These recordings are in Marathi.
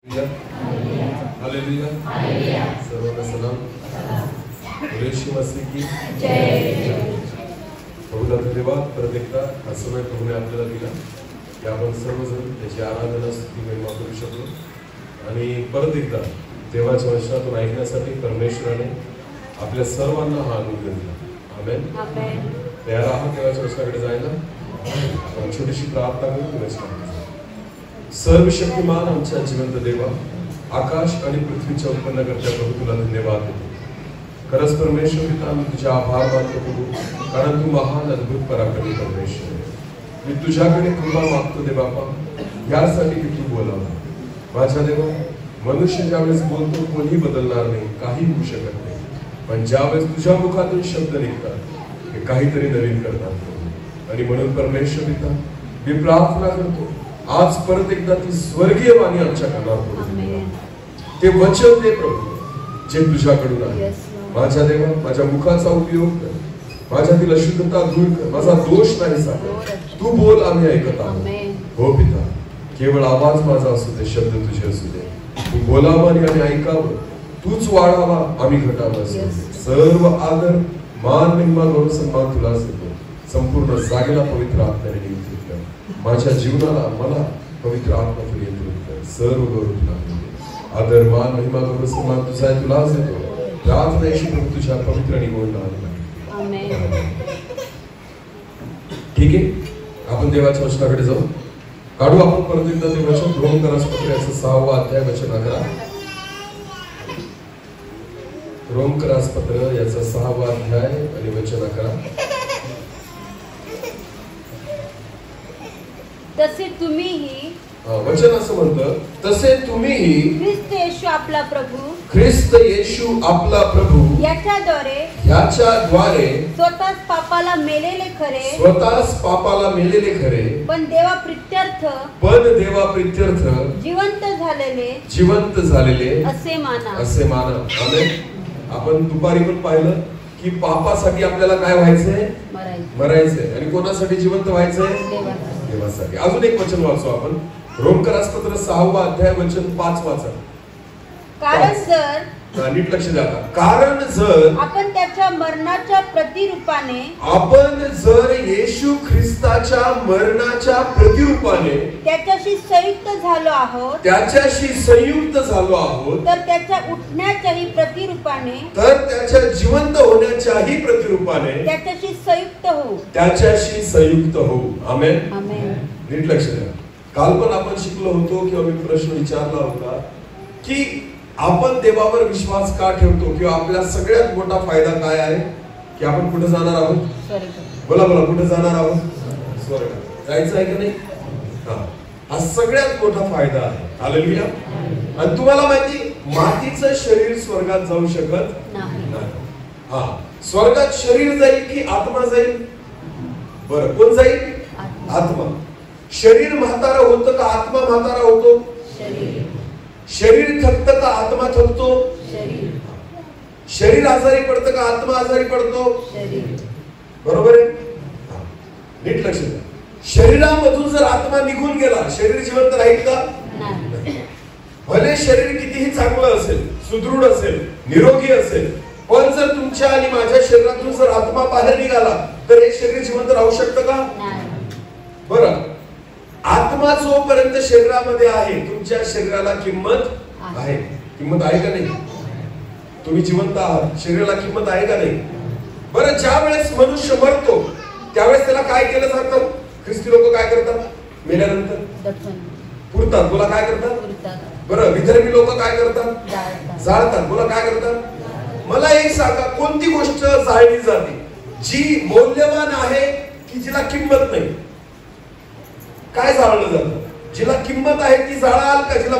हालेलुया, सर्वांना सलाम. येशू मसीह की जय. प्रभूनाथ देवा, परत एकदा हा समय प्रभूने आपल्याला दिला की आपण सर्वजण त्याची आराधना स्तुती महिमा करू शकलो. आणि परत एकदा देवाच्या वचनातून ऐकण्यासाठी परमेश्वराने आपल्या सर्वांना हा अनुग्रह दिला. आमेन. तयार आहात देवाच्या वचनाकडे जायला? छोटीशी प्रार्थना करू. वचनाकडे सर्वशक्तिमान आमच्या जिवंत देवा, आकाश आणि पृथ्वीच्या उत्पन्नकर्त्या प्रभू, तुला धन्यवाद देतो. खरंच परमेश्वर पिता, मी तुझे आभार मानतो प्रभू, कारण तू महान अद्भुत पराक्रमी परमेश्वर आहे. मी तुझ्याकडे कृपा मागतो दे बापा, यासाठी की तू बोलावा. माझ्या देवा, मनुष्य ज्यावेळेस बोलतो कोणी बदलणार नाही, काही होऊ शकत नाही. पण ज्यावेळेस तुझ्या मुखातून शब्द निघतात ते काहीतरी नवीन करतात. आणि म्हणून परमेश्वर पिता, मी प्रार्थना करतो आज परत एकदा ती स्वर्गीय वाणी आमच्या कानावर पडू. ते वचन दे प्रभू जे तुझ्याकडून आहे. माझ्या देवा, माझ्या मुखाचा उपयोग कर, माझ्यातील अशुद्धता दूर कर, माझा दोष नाही सांग. तू बोल, आम्ही ऐकत आहोत. हो पिता, केवळ आवाज माझा असू दे, शब्द तुझे असू दे. तू बोलावं आणि आम्ही ऐकावं, तूच वाढावा, आम्ही घटावं. सर्व आदर, मान, महिमा, गौरव, सन्मान तुलाच देतो. संपूर्ण जागेला पवित्र आत्म्याने नियुक्त कर. माझ्या जीवनाला, मला पवित्र आत्मा तू नियंत्रित कर. सर्व गौरव तुला देतो. आदर, मान, महिमा, गौरव, सन्मान तुझा आहे, तुलाच देतो. प्रार्थना येशू प्रभू तुझ्या पवित्र आणि गोड नावाने. आमेन. ठीक आहे, आपण देवाच्या वचनाकडे जाऊ. काढू आपण परत एकदा ते वचन, रोमकरासपत्र याचा 6वा अध्याय वचन 11. रोमकरासपत्र याचा 6वा अध्याय आणि वचन 11. तसे तुम्हीही, वचन असं म्हणतं, तसे तुम्हीही ख्रिस्त येशू आपला प्रभू, ख्रिस्त येशू आपला प्रभू याच्याद्वारे स्वतःच पापाला मेलेले खरे, स्वतःच पापाला मेलेले खरे, पण देवा प्रित्यर्थ जिवंत झालेले असे माना. आमेन. आपण दुपारी पण पाहिलं की पापासाठी आपल्याला काय व्हायचंय? मरायचंय. आणि कोणासाठी जिवंत व्हायचंय? देवासाठी. अजून एक वचन वाचू आपण, रोमकरासपत्र 6वा अध्याय वचन 5 वाचा. कारण जर, नीट लक्ष द्या, कारण जर आपण त्याच्या मरणाच्या प्रतिरूपाने, आपण जर येशू ख्रिस्ताच्या मरणाच्या प्रतिरूपाने त्याच्याशी संयुक्त झालो आहोत, तर त्याच्या उठण्याच्याही प्रतिरूपाने, तर त्याच्या जिवंत होण्याच्याही प्रतिरूपाने त्याच्याशी संयुक्त होऊ. आमेन. नीट लक्ष द्या. काल पण आपण शिकलो होतो किंवा मी प्रश्न विचारला होता की आपण देवावर विश्वास का ठेवतो, किंवा आपला सगळ्यात मोठा फायदा काय आहे? की आपण कुठे जाणार आहोत? बोला कुठे जाणार आहोत? स्वर्गात. जायचं आहे की नाही? हा सगळ्यात मोठा फायदा आहे. हालेलुया. आणि तुम्हाला माहिती, मातीचं शरीर स्वर्गात जाऊ शकत नाही. स्वर्गात शरीर जाईल की आत्मा जाईल? बरं, कोण जाईल? आत्मा. शरीर म्हातारा होतं का आत्मा म्हातारा होतो? शरीर थकतं का आत्मा थकतो? शरीर आजारी पडतं का आत्मा आजारी पडतो? बरोबर आहे. नीट लक्ष द्या. शरीरामधून जर आत्मा निघून गेला, शरीर जिवंत राहील का? भले शरीर कितीही चांगलं असेल, सुदृढ असेल, निरोगी असेल, पण जर तुमच्या आणि माझ्या शरीरातून जर आत्मा बाहेर निघाला तर हे शरीर जिवंत राहू शकतं का? बरं, आत्मा जोपर्यंत शरीरामध्ये आहे, तुमच्या शरीराला किंमत आहे. किंमत आहे का नाही? तुम्ही जिवंत आहात, शरीराला किंमत आहे का नाही? बरं, ज्या वेळेस मनुष्य मरतो त्यावेळेस त्याला काय केलं जातं? ख्रिस्ती लोक काय करतात? मेल्यानंतर पुरतात. बोला, काय करतात? बरं, विदर्भी लोक काय करतात? जाळतात. बोला, काय करतात? मला एक सांगा, कोणती गोष्ट जाळली जाते जी मौल्यवान आहे की जिला किंमत नाही? काय जाळलं जातं? जिला किंमत आहे ती जाळाल का जिला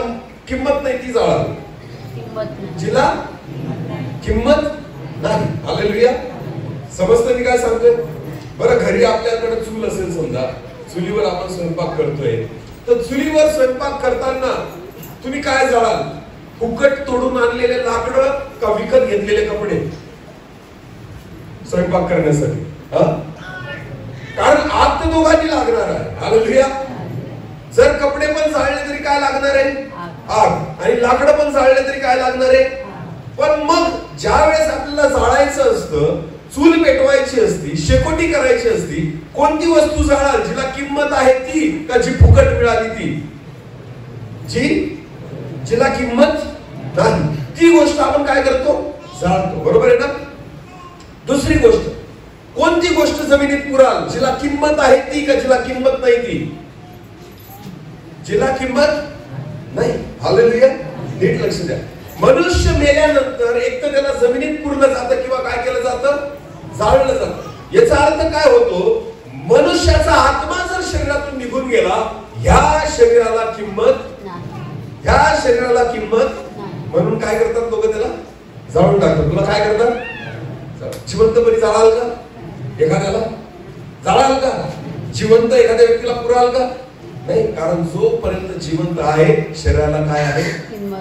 किंमत नाही ती जाळाल? जिला किंमत नाही. हालेलुया. समजतं मी काय सांगतोय? बरं, घरी आपल्याकडे चूल असेल समजा, चुलीवर आपण स्वयंपाक करतोय, तर चुलीवर स्वयंपाक करताना तुम्ही काय जाळाल? फुकट तोडून आणलेले लाकडं का विकत घेतलेले कपडे स्वयंपाक करण्यासाठी? कारण आग तर दोघांनी लागणार आहे. हालेलुया. जर कपडे पण जाळले तरी काय लागणार आहे? आग, आणि लाकडं पण जाळले तरी काय लागणार आहे? पण मग ज्या वेळेस आपल्याला जाळायचं असतं, चूल पेटवायची असती, शेकोटी करायची असती, कोणती वस्तू जाळाल? जिला किंमत आहे ती, का जी फुकट मिळाली ती? जिला किंमत नाही ती गोष्ट आपण काय करतो? जाळतो. बरोबर आहे ना? दुसरी गोष्ट, कोणती गोष्ट जमिनीत पुराल? जिला किंमत आहे ती, का जिला किंमत नाही ती? जिला किंमत नाही. हालेलुया. नीट लक्ष द्या. मनुष्य मेल्यानंतर एक तर त्याला जमिनीत पुरलं जातं किंवा काय केलं जातं? जाळलं जातं. याचा अर्थ काय होतो? मनुष्याचा आत्मा जर शरीरातून निघून गेला, ह्या शरीराला किंमत, ह्या शरीराला किंमत, म्हणून काय करतात लोक? त्याला जाळून टाकतात. तुला काय करतात? जिवंतपणी जाळाल का? एखाद्याला जाळाल का? जिवंत एखाद्या व्यक्तीला पुराल का? नाही. कारण जोपर्यंत जिवंत आहे शरीराला काय आहे?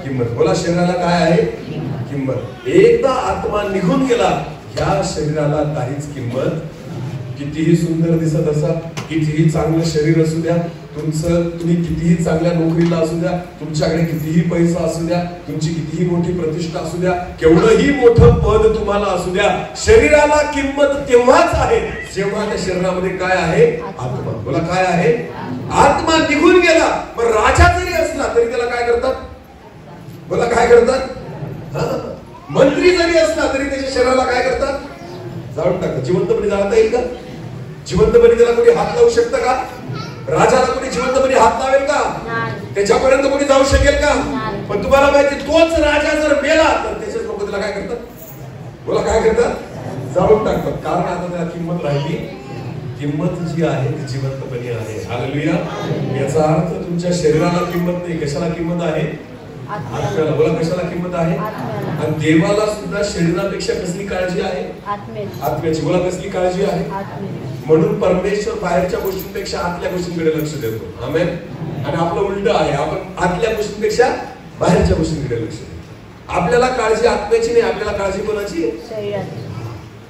किंमत. बोला, शरीराला काय आहे? किंमत. एकदा आत्मा निघून गेला, ह्या शरीराला काहीच किंमत. कितीही सुंदर दिसत असा, कितीही चांगलं शरीर असू द्या, तुम्ही कितीही चांगल्या नोकरीला असू द्या, तुमच्याकडे कितीही पैसा असू द्या, तुमची कितीही मोठी प्रतिष्ठा असू द्या, केवढंही मोठं पद तुम्हाला असू द्या, शरीराला किंमत तेव्हाच आहे जेव्हा त्या शरीरामध्ये काय आहे? आत्मा. बोला, काय आहे? आत्मा निघून गेला. मग राजा जरी असला तरी त्याला काय करतात? बोला, काय करतात? मंत्री जरी असला तरी त्याच्या शरीराला काय करतात? जाळून टाकतात. जिवंतपणे जाळता येईल का? जिवंतपणे त्याला कोणी हात लावू शकतं का? राजाला कोणी जिवंतपणे हात लावेल का? त्याच्यापर्यंत कोणी जाऊ शकेल का? पण तुम्हाला माहिती, तोच राजा जर मेला तर त्याचे लोक त्याला काय करतात? बोला, काय करतात? जाळून टाकतात. कारण आता त्याला किंमत राहिली. किंमत जी आहे ती जिवंतपणे आहे. हालेलुया. याचा अर्थ तुमच्या शरीराला किंमत नाही. कशाला किंमत आहे? आत्म्याला. बोला, कशाला किंमत आहे? आणि देवाला सुद्धा शरीरापेक्षा कसली काळजी आहे? आत्म्याची. बोला, कसली काळजी आहे? म्हणून परमेश्वर बाहेरच्या गोष्टींपेक्षा आतल्या गोष्टींकडे लक्ष देतो. आमेन. आणि आपलं उलट आहे, आपण आतल्या गोष्टींपेक्षा बाहेरच्या गोष्टींकडे लक्ष देतो. आपल्याला काळजी आत्म्याची नाही, आपल्याला काळजी कोणाची?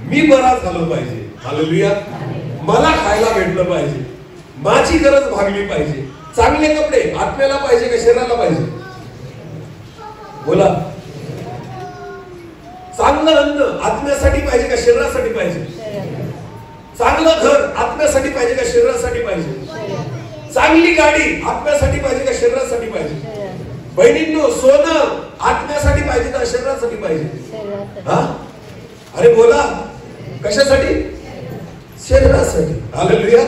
मी बरा झालो पाहिजे. हालेलुया. मला खायला भेटलं पाहिजे, माझी गरज भागली पाहिजे. चांगले कपडे आत्म्याला पाहिजे का शरीराला पाहिजे? बोला, चांगलं अन्न आत्म्यासाठी पाहिजे का शरीरासाठी पाहिजे? चांगलं घर आत्म्यासाठी पाहिजे का शरीरासाठी पाहिजे? चांगली गाडी आत्म्यासाठी पाहिजे का शरीरासाठी पाहिजे? बहिणींनो, सोनं आत्म्यासाठी पाहिजे का शरीरासाठी पाहिजे? हा? अरे बोला, कशासाठी? शरीरासाठी. हालेलुया.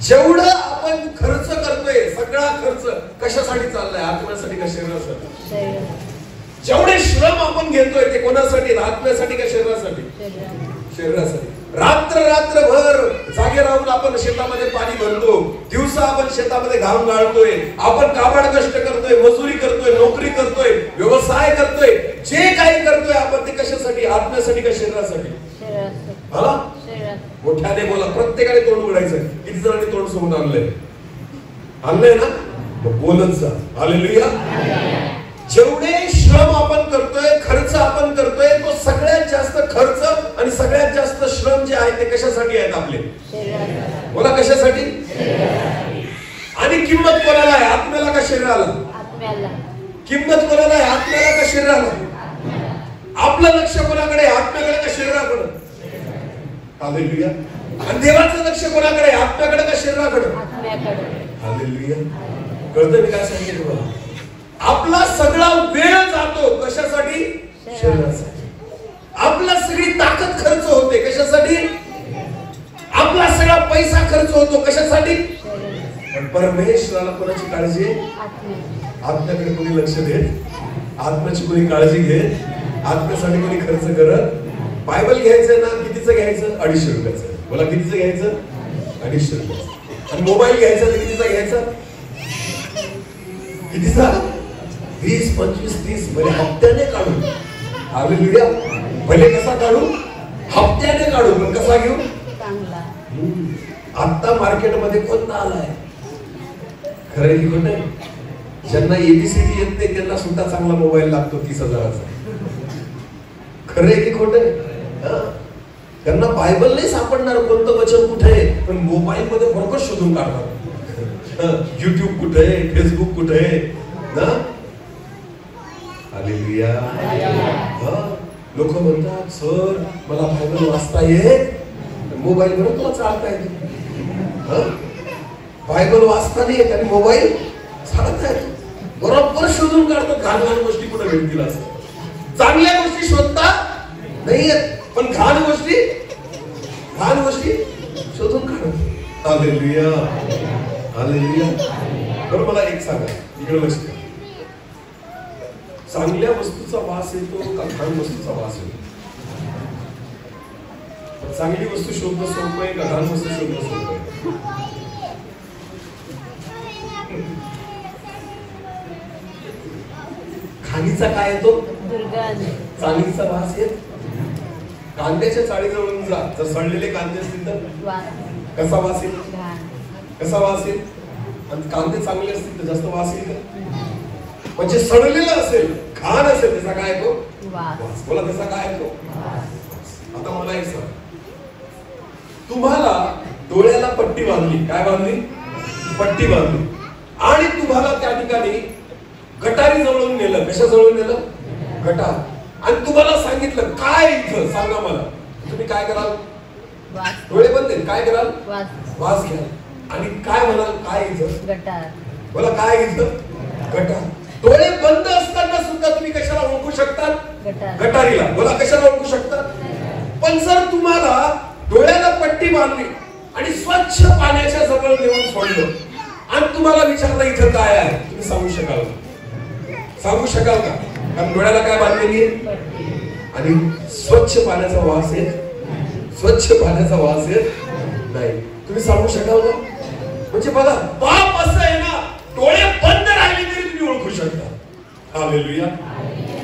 जेवढं आपण खर्च करतोय, सगळा खर्च कशासाठी चाललाय? आत्म्यासाठी का शरीरासाठी? जेवढे श्रम आपण घेतोय ते कोणासाठी? आत्म्यासाठी का शरीरासाठी? शरीरासाठी. रात्रभर जागे राहून आपण शेतामध्ये पाणी भरतो, दिवसा आपण शेतामध्ये घाम गाळतोय, आपण काबाड कष्ट करतोय, मजुरी करतोय, नोकरी करतोय, व्यवसाय करतोय, जे काही करतोय आपण ते कशासाठी? आत्म्यासाठी का शरीरासाठी? हा? मोठ्याने बोला, प्रत्येकाने तोंड उघडायचं. किती जणांनी तोंड समोर आणलंय ना? मग बोलत जा. हालेलुया. जेवढे श्रम आपण करतोय, खर्च आपण करतोय, तो सगळ्यात जास्त खर्च आणि सगळ्यात जास्त श्रम जे आहे ते कशासाठी आहेत आपले? बोला, कशासाठी? आणि किंमत कोणाला आहे? आत्म्याला का शरीराला? किंमत कोणाला आहे? आत्म्याला का शरीराला? आपलं लक्ष कोणाकडे? आत्म्याकडे का शरीराकडे? हालेलुया. आणि देवाचं लक्ष कोणाकडे? आत्म्याकडे का शरीराकडे? हालेलुया. कळतं मी काय सांगितलं तुम्हाला? आपला सगळा वेळ जातो कशासाठी? शरीरासाठी. आपला सगळी ताकद खर्च होते कशासाठी? आपला सगळा पैसा खर्च होतो कशासाठी? पण परमेश्वराला कोणाची काळजी? आत्म्याकडे कोणी लक्ष देत? आत्म्याची कोणी काळजी घेत? आत्म्यासाठी कोणी खर्च करत? बायबल घ्यायचं ना, कितीचं घ्यायचं? 250 रुपयाचं. बोला, कितीचं घ्यायचं? 250 रुपयाचं. आणि मोबाईल घ्यायचा तर कितीचा घ्यायचा? कितीचा? 20, 25, 30. भले हप्त्याने काढू. हालेलुया. भले कसा काढू? हप्त्याने काढू. पण कसा घेऊ? आता मार्केटमध्ये कोणता आलाय? खरं की खोटं आहे? ज्यांना एबीसीडी येत नाही त्यांना सुद्धा चांगला मोबाईल लागतो 30,000चा. खरं आहे की खोटं आहे? त्यांना बायबल नाही सापडणार कोणतं वचन कुठे आहे, पण मोबाईल मध्ये भरपूर शोधून काढतात. युट्यूब कुठे आहे, फेसबुक कुठे आहे ना, हालेलुया. लोक म्हणतात सर मला बायबल वाचता येत, मोबाईल वर तुला चालता येतो. बायबल वाचता नाही येत आणि मोबाईल चालता येतो. बरोबर शोधून काढतात घाण घाण गोष्टी कुठे भेटतील असं. चांगल्या गोष्टी शोधता नाही येत, पण घाण गोष्टी शोधून काढतात. Hallelujah hallelujah. बरं मला एक सांगा, इकडे लक्ष द्या. चांगल्या वस्तूचा वास येतो का घाण वस्तूचा वास येतो? चांगली वस्तू शोधणं सोपं आहे का घाण वस्तू शोधणं सोपं आहे? खाणीचा काय येतो? चांगलीचा वास येत. कांद्याच्या चाळीजवळून जा, जर सडलेले कांदे असतील तर कसा वास येईल? कसा वास येईल? आणि कांदे चांगले असतील तर जास्त वास येईल का? म्हणजे सडलेलं असेल, घाण असेल, त्याचा काय येतो? वास. बोला त्याचा काय येतो? आता मला एक सांग, तुम्हाला डोळ्याला पट्टी बांधली, काय बांधली? पट्टी बांधली, आणि तुम्हाला त्या ठिकाणी गटारी जवळून नेलं. कशा जवळून नेलं? गटार. आणि तुम्हाला सांगितलं काय इथं सांगा मला, तुम्ही काय कराल? डोळे बंद आहेत, काय कराल? वास घ्या. आणि काय म्हणाल? काय इथं? गटार. बोला काय इथं? गटार. डोळे बंद असताना सुद्धा तुम्ही कशाला ओळखू शकता? गटारीला. बोला कशाला ओळखू शकता? पण जर तुम्हाला डोळ्याला पट्टी बांधली आणि स्वच्छ पाण्याच्या जवळ नेऊन सोडलं आणि तुम्हाला विचारलं इथं काय आहे, तुम्ही सांगू शकाल? सांगू शकाल का? कारण डोळ्याला काय बांधलेली आहे आणि स्वच्छ पाण्याचा वास येत, स्वच्छ पाण्याचा वास येत नाही. तुम्ही सांगू शकाल का? म्हणजे बघा, पाप असं आहे ना, डोळे बंद राहिले तरी तुम्ही ओळखू शकता. हालेलुया.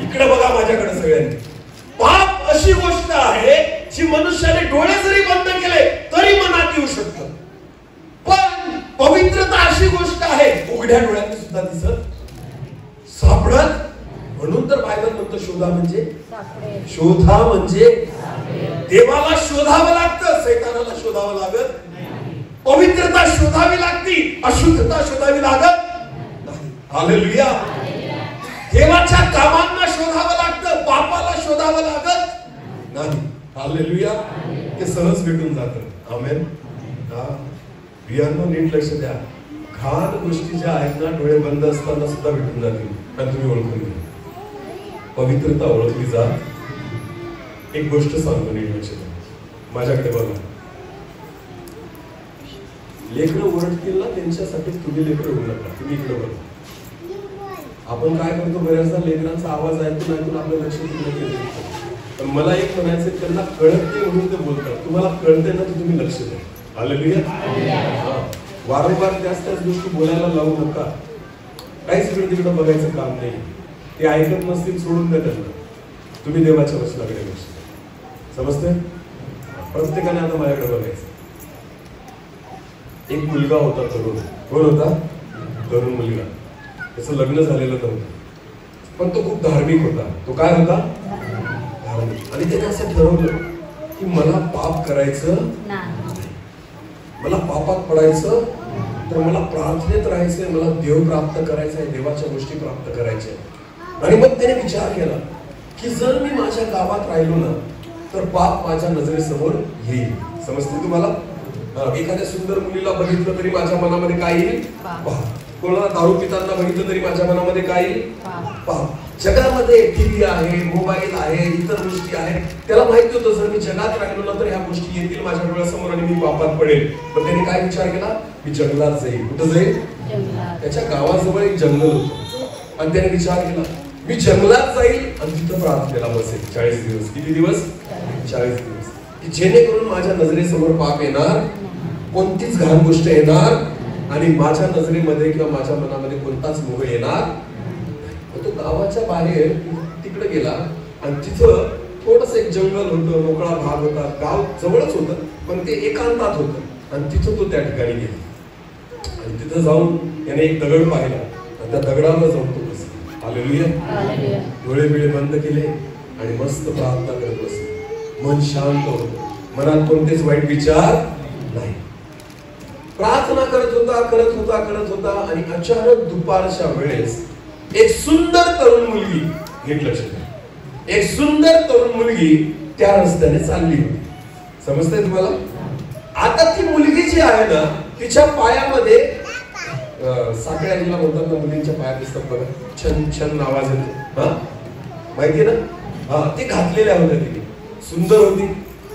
इकडे बघा माझ्याकडे सगळ्यांनी. पाप अशी गोष्ट आहे जी मनुष्याने डोळे जरी बंद केले तरी मनात येऊ शकतं. पण पवित्रता अशी गोष्ट आहे उघड्या डोळ्याने सुद्धा दिसत सापडत. म्हणून तर बायबल म्हणतो शोधा म्हणजे शोधा म्हणजे देवाला शोधावं लागतं, सैतानाला शोधावं लागत. पवित्रता शोधावी लागती, अशुद्धता शोधावी लागत नाही. हालेलुया. देवाच्या कामांना शोधावं लागतं, पापाला शोधावं लागत नाही. हालेलुया. ते सहज भेटून जातं. आमेन. बियांनो नीट लक्ष द्या. घाण गोष्टी ज्या आहेत ना, डोळे बंद असताना सुद्धा भेटून जातील आणि तुम्ही ओळखून घ्या. पवित्रता ओळखली जा. एक गोष्ट सांगतो, नीट लक्ष द्या. माझ्याकडे बघा, लेकरं ओरडतील ना, त्यांच्यासाठी तुम्ही लेकरं ओरडू नका. तुम्ही इकडे बघा. आपण काय करतो, बऱ्याचदा लेकरांचा आवाज ऐकून आपलं लक्ष तिकडे केलं. पण मला एक म्हणायचं, त्यांना कळत नाही म्हणून ते बोलतात. तुम्हाला कळते ना तर तुम्ही लक्ष द्या. हालेलुया. वारंवार त्याच गोष्टी बोलायला लावू नका. काहीच इकडे तिकडे बघायचं काम नाही. ते ऐकत नसतील, सोडून द्या त्यांना. तुम्ही देवाच्या वचनाकडे लक्ष द्या. समजते? प्रत्येकाने आता माझ्याकडे बघायचं. एक मुलगा होता, तरुण. कोण होता? तरुण मुलगा. त्याचं लग्न झालेलं नव्हतं, पण तो खूप धार्मिक होता. तो काय होता? धार्मिक. आणि त्याने असं ठरवलं की मला पाप करायचं नाही, मला पापात पडायचं तर मला प्रार्थनेत राहायचंय, मला देव प्राप्त करायचंय, देवाच्या गोष्टी प्राप्त करायच्या. आणि मग त्याने विचार केला की जर मी माझ्या गावात राहिलो ना तर पाप माझ्या नजरेसमोर येईल. समजते तुम्हाला? एखाद्या सुंदर मुलीला बघितलं तरी माझ्या मनामध्ये काय येईल? कोणाला दारू पिताना बघितलं तरी माझ्या मनामध्ये काय येईल? पाप. जगामध्ये टीव्ही आहे, मोबाईल आहे, इतर गोष्टी आहेत. त्याला माहिती होतं जर मी जगात राहिलो ना तर ह्या गोष्टी येतील माझ्या डोळ्यासमोर आणि मी पापात पडेल. पण त्याने काय विचार केला? मी जंगलात जाईल. कुठं जाईल? त्याच्या गावाजवळ एक जंगल होतं आणि त्याने विचार केला मी जंगलात जाईल आणि तिथं प्रार्थनेला बसेल 40 दिवस. किती दिवस? 40 दिवस. की जेणेकरून माझ्या नजरेसमोर पाप येणार, कोणतीच घाण गोष्ट येणार आणि माझ्या नजरेमध्ये किंवा माझ्या मनामध्ये कोणताच मोह येणार. तो गावाच्या बाहेर तिकडे गेला आणि तिथं थोडस एक जंगल होतं, मोकळा भाग होता. गाव जवळच होतं पण ते एकांतात होतं आणि तिथं तो त्या ठिकाणी गेला आणि तिथं जाऊन त्याने एक दगड पाहिला आणि त्या दगडावर जाऊन तो बसला. हालेलुया. डोळे बिळे बंद केले आणि मस्त प्रार्थना करत बसले. मन शांत होतं, मनात कोणतेच वाईट विचार नाही. प्रार्थना करत होता आणि अचानक दुपारच्या वेळेस एक सुंदर तरुण मुलगी नीट लक्ष द्या. एक सुंदर तरुण मुलगी त्या रस्त्याने चालली होती. समजतंय तुम्हाला? आता ती मुलगी जी आहे ना, तिच्या पायामध्ये साखळ्या जिला बोलतात ना, मुलींच्या पायात दिसतात बघा, छन छन आवाज येतो, हा माहिती ना? हा, ते घातलेल्या होत्या. तिने सुंदर होती,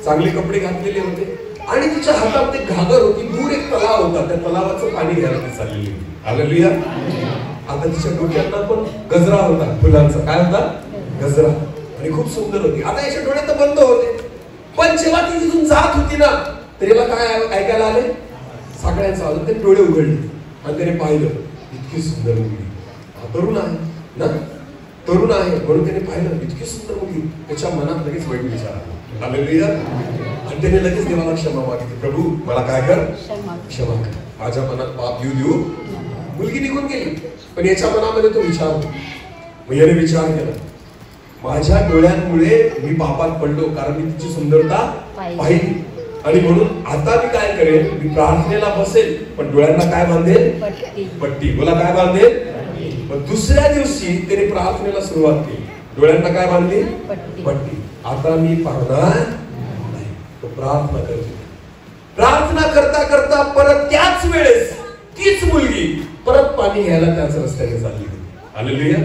चांगले कपडे घातलेले होते आणि तिच्या हातामध्ये घागर होती. दूर एक तलाव होता, त्या तलावाचं पाणी घ्यायला ती चाललेली होती. हालेलुया. आता तिच्या डोक्यात पण गजरा होता, फुलांचा. काय होता? गजरा. आणि खूप सुंदर होती. आता याच्या डोळे तर बंद होते, पण जेव्हा ती तिथून जात होती ना, तर याला काय ऐकायला आले? साखळ्यांचा आवाज. ते डोळे उघडले आणि त्याने पाहिलं, इतकी सुंदर मुलगी. तरुण आहे ना, तरुण आहे म्हणून त्याने पाहिलं, इतकी सुंदर मुलगी. त्याच्या मनात लगेच वाईट विचार आला. हालेलुया. आणि त्याने लगेच देवाला क्षमा मागितली. प्रभू, मला काय कर? क्षमा कर. माझ्या मनात पाप येऊ देऊ. मुलगी निघून गेली, पण याच्या मनामध्ये तो विचार होता. मग याने विचार केला, माझ्या डोळ्यांमुळे मी पापात पडलो, कारण मी तिची सुंदरता पाहिली. आणि म्हणून आता मी काय करेन? मी प्रार्थनेला बसेल, पण डोळ्यांना काय बांधेल? पट्टी. बोला, काय बांधेल? मग दुसऱ्या दिवशी त्याने प्रार्थनेला सुरुवात केली. डोळ्यांना काय बांधली? पट्टी. आता मी पाहणार नाही. तो प्रार्थना करतो. प्रार्थना करता करता परत त्याच वेळेस तीच मुलगी परत पाणी घ्यायला त्याच रस्त्याने चालली. हालेलुया.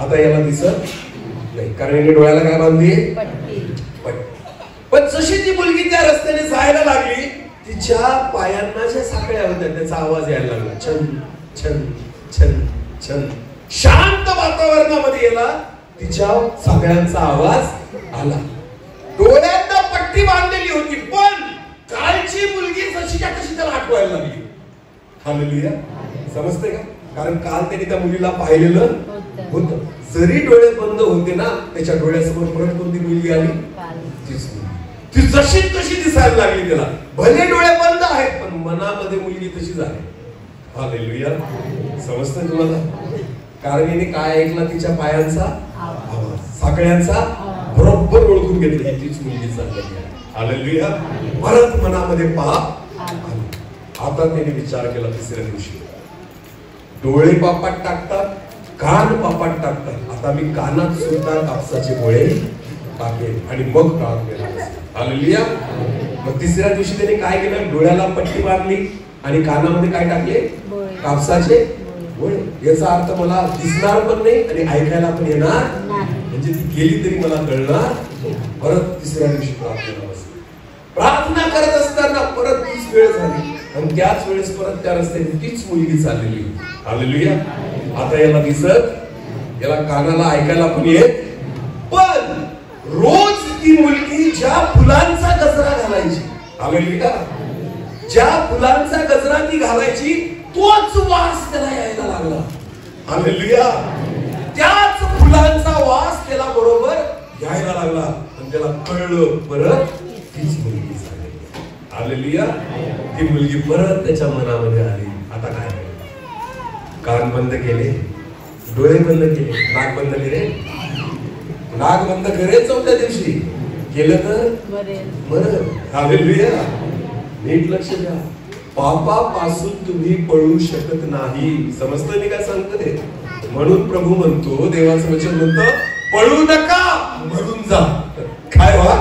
आता याला दिसत नाही, कारण याने डोळ्याला काय बांधली? पट्टी. पण जशी ती मुलगी त्या रस्त्याने जायला लागली, तिच्या पायांना ज्या साखळ्या होत्या त्याचा आवाज यायला लागला. छन छन छन छन. शांत वातावरणामध्ये याला तिच्या साखळ्यांचा आवाज आला. डोळ्यांना पट्टी बांधलेली होती, पण कालची मुलगी जशीच्या तशी त्याला आठवायला लागली. हालेलुया. समजते का? कारण काल त्याने त्या मुलीला पाहिलेलं होतं. जरी डोळे बंद होते ना, त्याच्या डोळ्यासमोर परत कोणती मुलगी आली? तीच मुलगी. ती जशी तशी दिसायला लागली त्याला. भले डोळे बंद आहेत, पण मनामध्ये मुलगी तशीच आहे. हालेलुया. समजतंय तुम्हाला? कारण हिने काय ऐकला? तिच्या पायांचा आवाज, साखळ्यांचा. बरोबर ओळखून घेतली, तीच मुलगी चालली आहे. हालेलुया. परत मनामध्ये पाप आला. आता त्याने विचार केला, तिसऱ्या दिवशी डोळे पापात टाकतात, कान पापात टाकतात. आता मी कानात सुद्धा कापसाचे गोळे टाकेल आणि मग प्रार्थनेला बसेल. हालेलुया. मग तिसऱ्या दिवशी त्याने काय केलं? डोळ्याला पट्टी बांधली आणि कानामध्ये काय टाकले? कापसाचे गोळे. याचा अर्थ मला दिसणार पण नाही आणि ऐकायला पण येणार, म्हणजे ती गेली तरी मला कळणार. परत तिसऱ्या दिवशी प्रार्थनेला बसली. प्रार्थना करत असताना परत तीच वेळ झाली आणि त्याच वेळेस परत त्या रस्त्याने तीच मुलगी चाललेली होती. हालेलुया. आता याला दिसत, याला कानाला ऐकायला पण येत, पण रोज ती मुलगी ज्या फुलांचा गजरा घालायची, हालेलुया, ज्या फुलांचा गजरा ती घालायची, तोच वास त्याला यायला लागला. हालेलुया. त्याच फुलांचा वास त्याला बरोबर यायला लागला आणि त्याला कळलं, परत तीच मुलगी झाली. हालेलुया. ती मुलगी परत त्याच्या मनामध्ये आली. आता काय? कान बंद केले, डोळे बंद केले, नाक बंद केले. नाक बंद करेल चौथ्या दिवशी, केलं तर मरण. हालेलुया. नीट लक्ष द्या. पापापासून तुम्ही पळू शकत नाही. समजतं मी काय सांगतो ते? म्हणून प्रभू म्हणतो, देवाचं वचन म्हणतं, पळू नका, मरून जा. काय व्हा?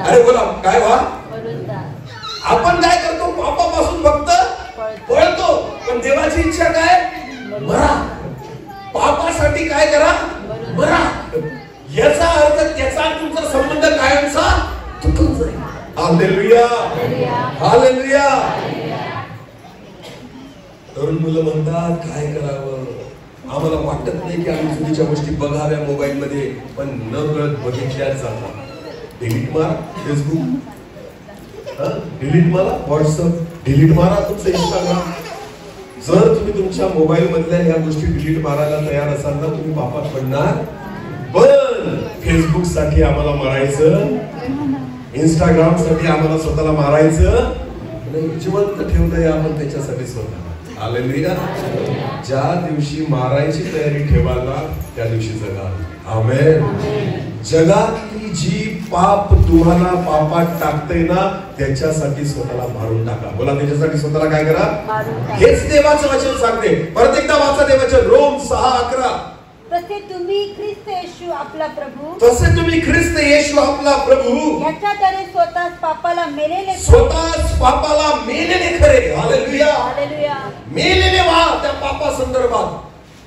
अरे बोला, काय व्हा? आपण काय करतो? पापापासून फक्त पळतो, पण देवाची इच्छा काय? मरा. पापासाठी काय करा? मरा. याचा अर्थ त्याचा तुमचा संबंध कायमचा तुटून जाईल. हालेलुया. हालेलुया. तरुण मुलं म्हणतात, काय करावं? आम्हाला वाटत नाही की आम्ही चुकीच्या गोष्टी बघाव्या मोबाईल मध्ये, पण न कळत बघितल्याच जातात. डिलीट मारा फेसबुक, डिलीट मारा व्हॉट्सअप, डिलीट मारा तुमचं इंस्टाग्राम. जर तुम्ही तुमच्या मोबाईल मधल्या ह्या गोष्टी डिलीट मारायला तयार असाल ना, तुम्ही पापात पडणार. पण फेसबुक साठी आम्हाला मारायचं, इंस्टाग्राम साठी आम्हाला स्वतःला मारायचं, जिवंत ठेवलंय आपण त्याच्यासाठी स्वतः. हालेलुया. ज्या दिवशी मारायची तयारी ठेवायला, त्या दिवशी जगा. आमेन. जगातली जी पाप तुम्हाला पापात टाकते ना, त्याच्यासाठी स्वतःला मारून टाका. बोला, त्याच्यासाठी स्वतःला काय करा? हेच देवाचं वचन सांगते. परत एकदा वाचा देवाचं, रोम 6:11. तसे तुम्ही ख्रिस्त येशू आपला प्रभू तसे तुम्ही ख्रिस्त येशू आपला प्रभू याच्याद्वारे स्वतः पापाला मेलेले स्वतःच पापाला मेलेले खरे. हालेलुया. हालेलुया. मेलेले व्हा त्या पापा संदर्भात.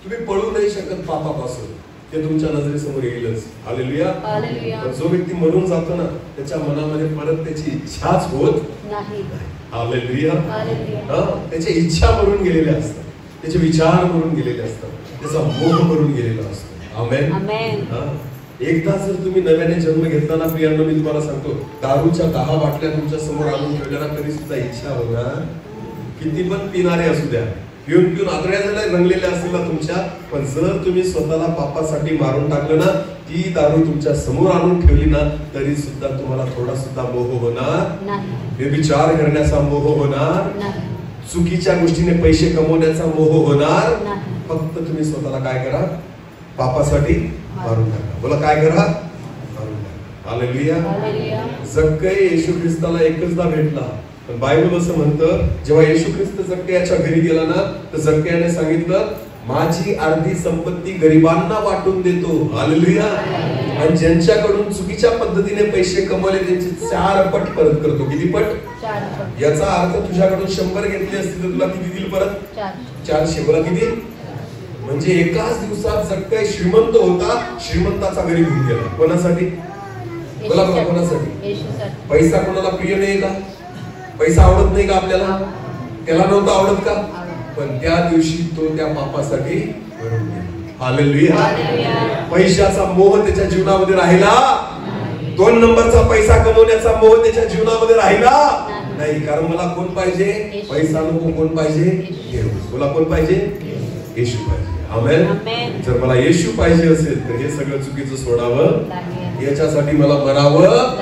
तुम्ही पळू नाही शकत पापापासून, ते तुमच्या नजरेसमोर येईलच. हालेलुया. हालेलुया. पण जो व्यक्ती मरून जातो ना, त्याच्या मनामध्ये परत त्याची इच्छाच होत नाही. हालेलुया. हालेलुया. त्याच्या इच्छा मरून गेलेल्या असतात, त्याचे विचार मरून गेलेले असतात, त्याचा मोह मरून गेलेला असतो. आमेन. आमेन. एकदा जर तुम्ही नव्याने जन्म घेतला ना प्रियांनो, मी तुम्हाला सांगतो, दारूच्या 10 बाटल्या तुमच्या समोर आणून ठेवल्या ना, तरी सुद्धा इच्छा होणार. किती पण पिणारे असू द्या, पिऊन पिऊन आदळ्या झाल्या रंगलेल्या असतील ना तुमच्या, पण जर तुम्ही स्वतःला पापासाठी मारून टाकलं ना, ती दारू तुमच्या समोर आणून ठेवली ना, तरी सुद्धा तुम्हाला थोडा सुद्धा मोह होणार नाही. विचार करण्याचा मोह होणार नाही. चुकीच्या गोष्टीने पैसे कमवण्याचा मोह होणार नाही. फक्त तुम्ही स्वतःला काय करा, पापासाठी मारून टाका. बोला काय करा, मारून टाका. हालेलुया. जक्कई येशू ख्रिस्ताला एकचदा भेटला, पण बायबल असं म्हणतं, जेव्हा येशू ख्रिस्त जक्कयाच्या घरी गेला ना, तर जक्कयाने सांगितलं, माझी अर्धी संपत्ती गरिबांना वाटून देतो. हालेलुया. आणि ज्यांच्याकडून चुकीच्या पद्धतीने पैसे कमवले त्यांचे 4 पट परत करतो. किती पट? 4 पट. याचा अर्थ तुझ्याकडून 100 घेतले असतील तर तुला किती दिल परत? 400. बोला किती? म्हणजे एकाच दिवसात जक्कई श्रीमंत होता, श्रीमंताचा घरी घेऊन गेला. कोणासाठी? बोला बघा, कोणासाठी? पैसा कोणाला प्रिय नाही का? पैसा आवडत नाही का आपल्याला? त्याला नव्हता आवडत का? पण त्या दिवशी तो त्या पापासाठी मरून गेला. हालेलुया. पैशाचा मोह त्याच्या जीवनामध्ये राहिला. 2 नंबरचा पैसा कमवण्याचा मोह त्याच्या जीवनामध्ये राहिला नाही. कारण मला कोण पाहिजे? पैसा नको. कोण पाहिजे? देव. बोला कोण पाहिजे? येशू पाहिजे. आमेन. जर मला येशू पाहिजे असेल तर हे सगळं चुकीचं सोडावं, याच्यासाठी मला मरावं,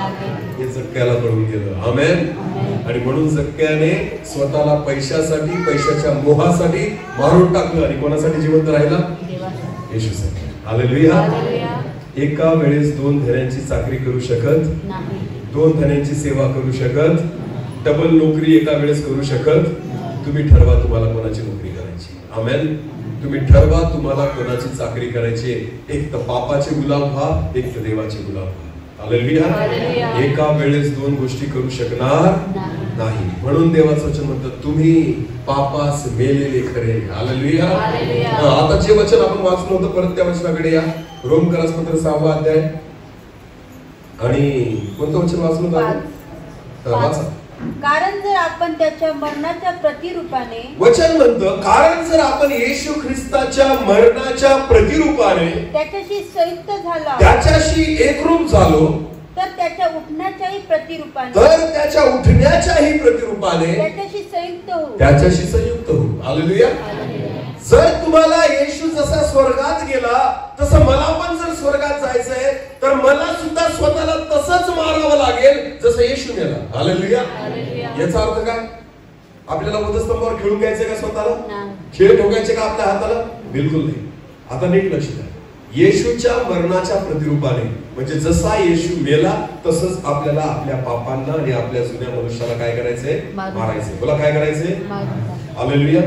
हे जक्क्याला कळून गेलं. आमेन. आणि म्हणून जक्क्याने स्वतःला पैशासाठी, पैशाच्या मोहासाठी मारून टाकलं. आणि कोणासाठी जिवंत राहिला? येशूसाठी. हालेलुया. एका वेळेस 2 धन्यांची चाकरी करू शकत नाही, 2 धन्यांची सेवा करू शकत, डबल नोकरी एका वेळेस करू शकत. तुम्ही ठरवा तुम्हाला कोणाची नोकरी करायची. आमेन. तुम्ही ठरवा तुम्हाला कोणाची चाकरी करायची. एक तर पापाचे गुलाम व्हा, एक तर देवाचे गुलाम व्हा. हालेलुया. एका वेळेस 2 गोष्टी करू शकणार नाही. म्हणून देवाचं वचन म्हणतं, तुम्ही पापास मेलेले खरे. हालेलुया. आता जे वचन आपण वाचलं होतं, परत त्या वचनाकडे या. रोमकरासपत्र 6वा अध्याय आणि कोणतं वचन वाचलं होतं? वाचा. कारण जर आपण त्याच्या मरणाच्या प्रतिरूपाने, वचन म्हणतं, कारण जर आपण येशू ख्रिस्ताच्या मरणाच्या प्रतिरूपाने त्याच्याशी संयुक्त झालो, त्याच्याशी एकरूप झालो, तर त्याच्या उठण्याच्याही प्रतिरूपाने, तर त्याच्या उठण्याच्याही प्रतिरूपाने त्याच्याशी संयुक्त होऊ. त्याच्याशी संयुक्त होऊ. हालेलुया. जर तुम्हाला येशू जसा स्वर्गात गेला, तसं मला पण जर स्वर्गात जायचंय, तर मला सुद्धा स्वतःला तसंच मारावं लागेल जसं येशू गेला. हालेलुया. याचा अर्थ काय? आपल्याला वधस्तंभावर खेळून घ्यायचंय का स्वतःला? खेळ ठोकायचे का आपल्या हाताला? बिलकुल नाही. आता नीट लक्ष द्या. येशूच्या मरणाच्या प्रतिरूपाने, म्हणजे जसा येशू मेला तसंच आपल्याला आपल्या पापांना आणि आपल्या जुन्या मनुष्याला काय करायचंय? मारायचंय. बोला काय करायचंय? हालेलुया.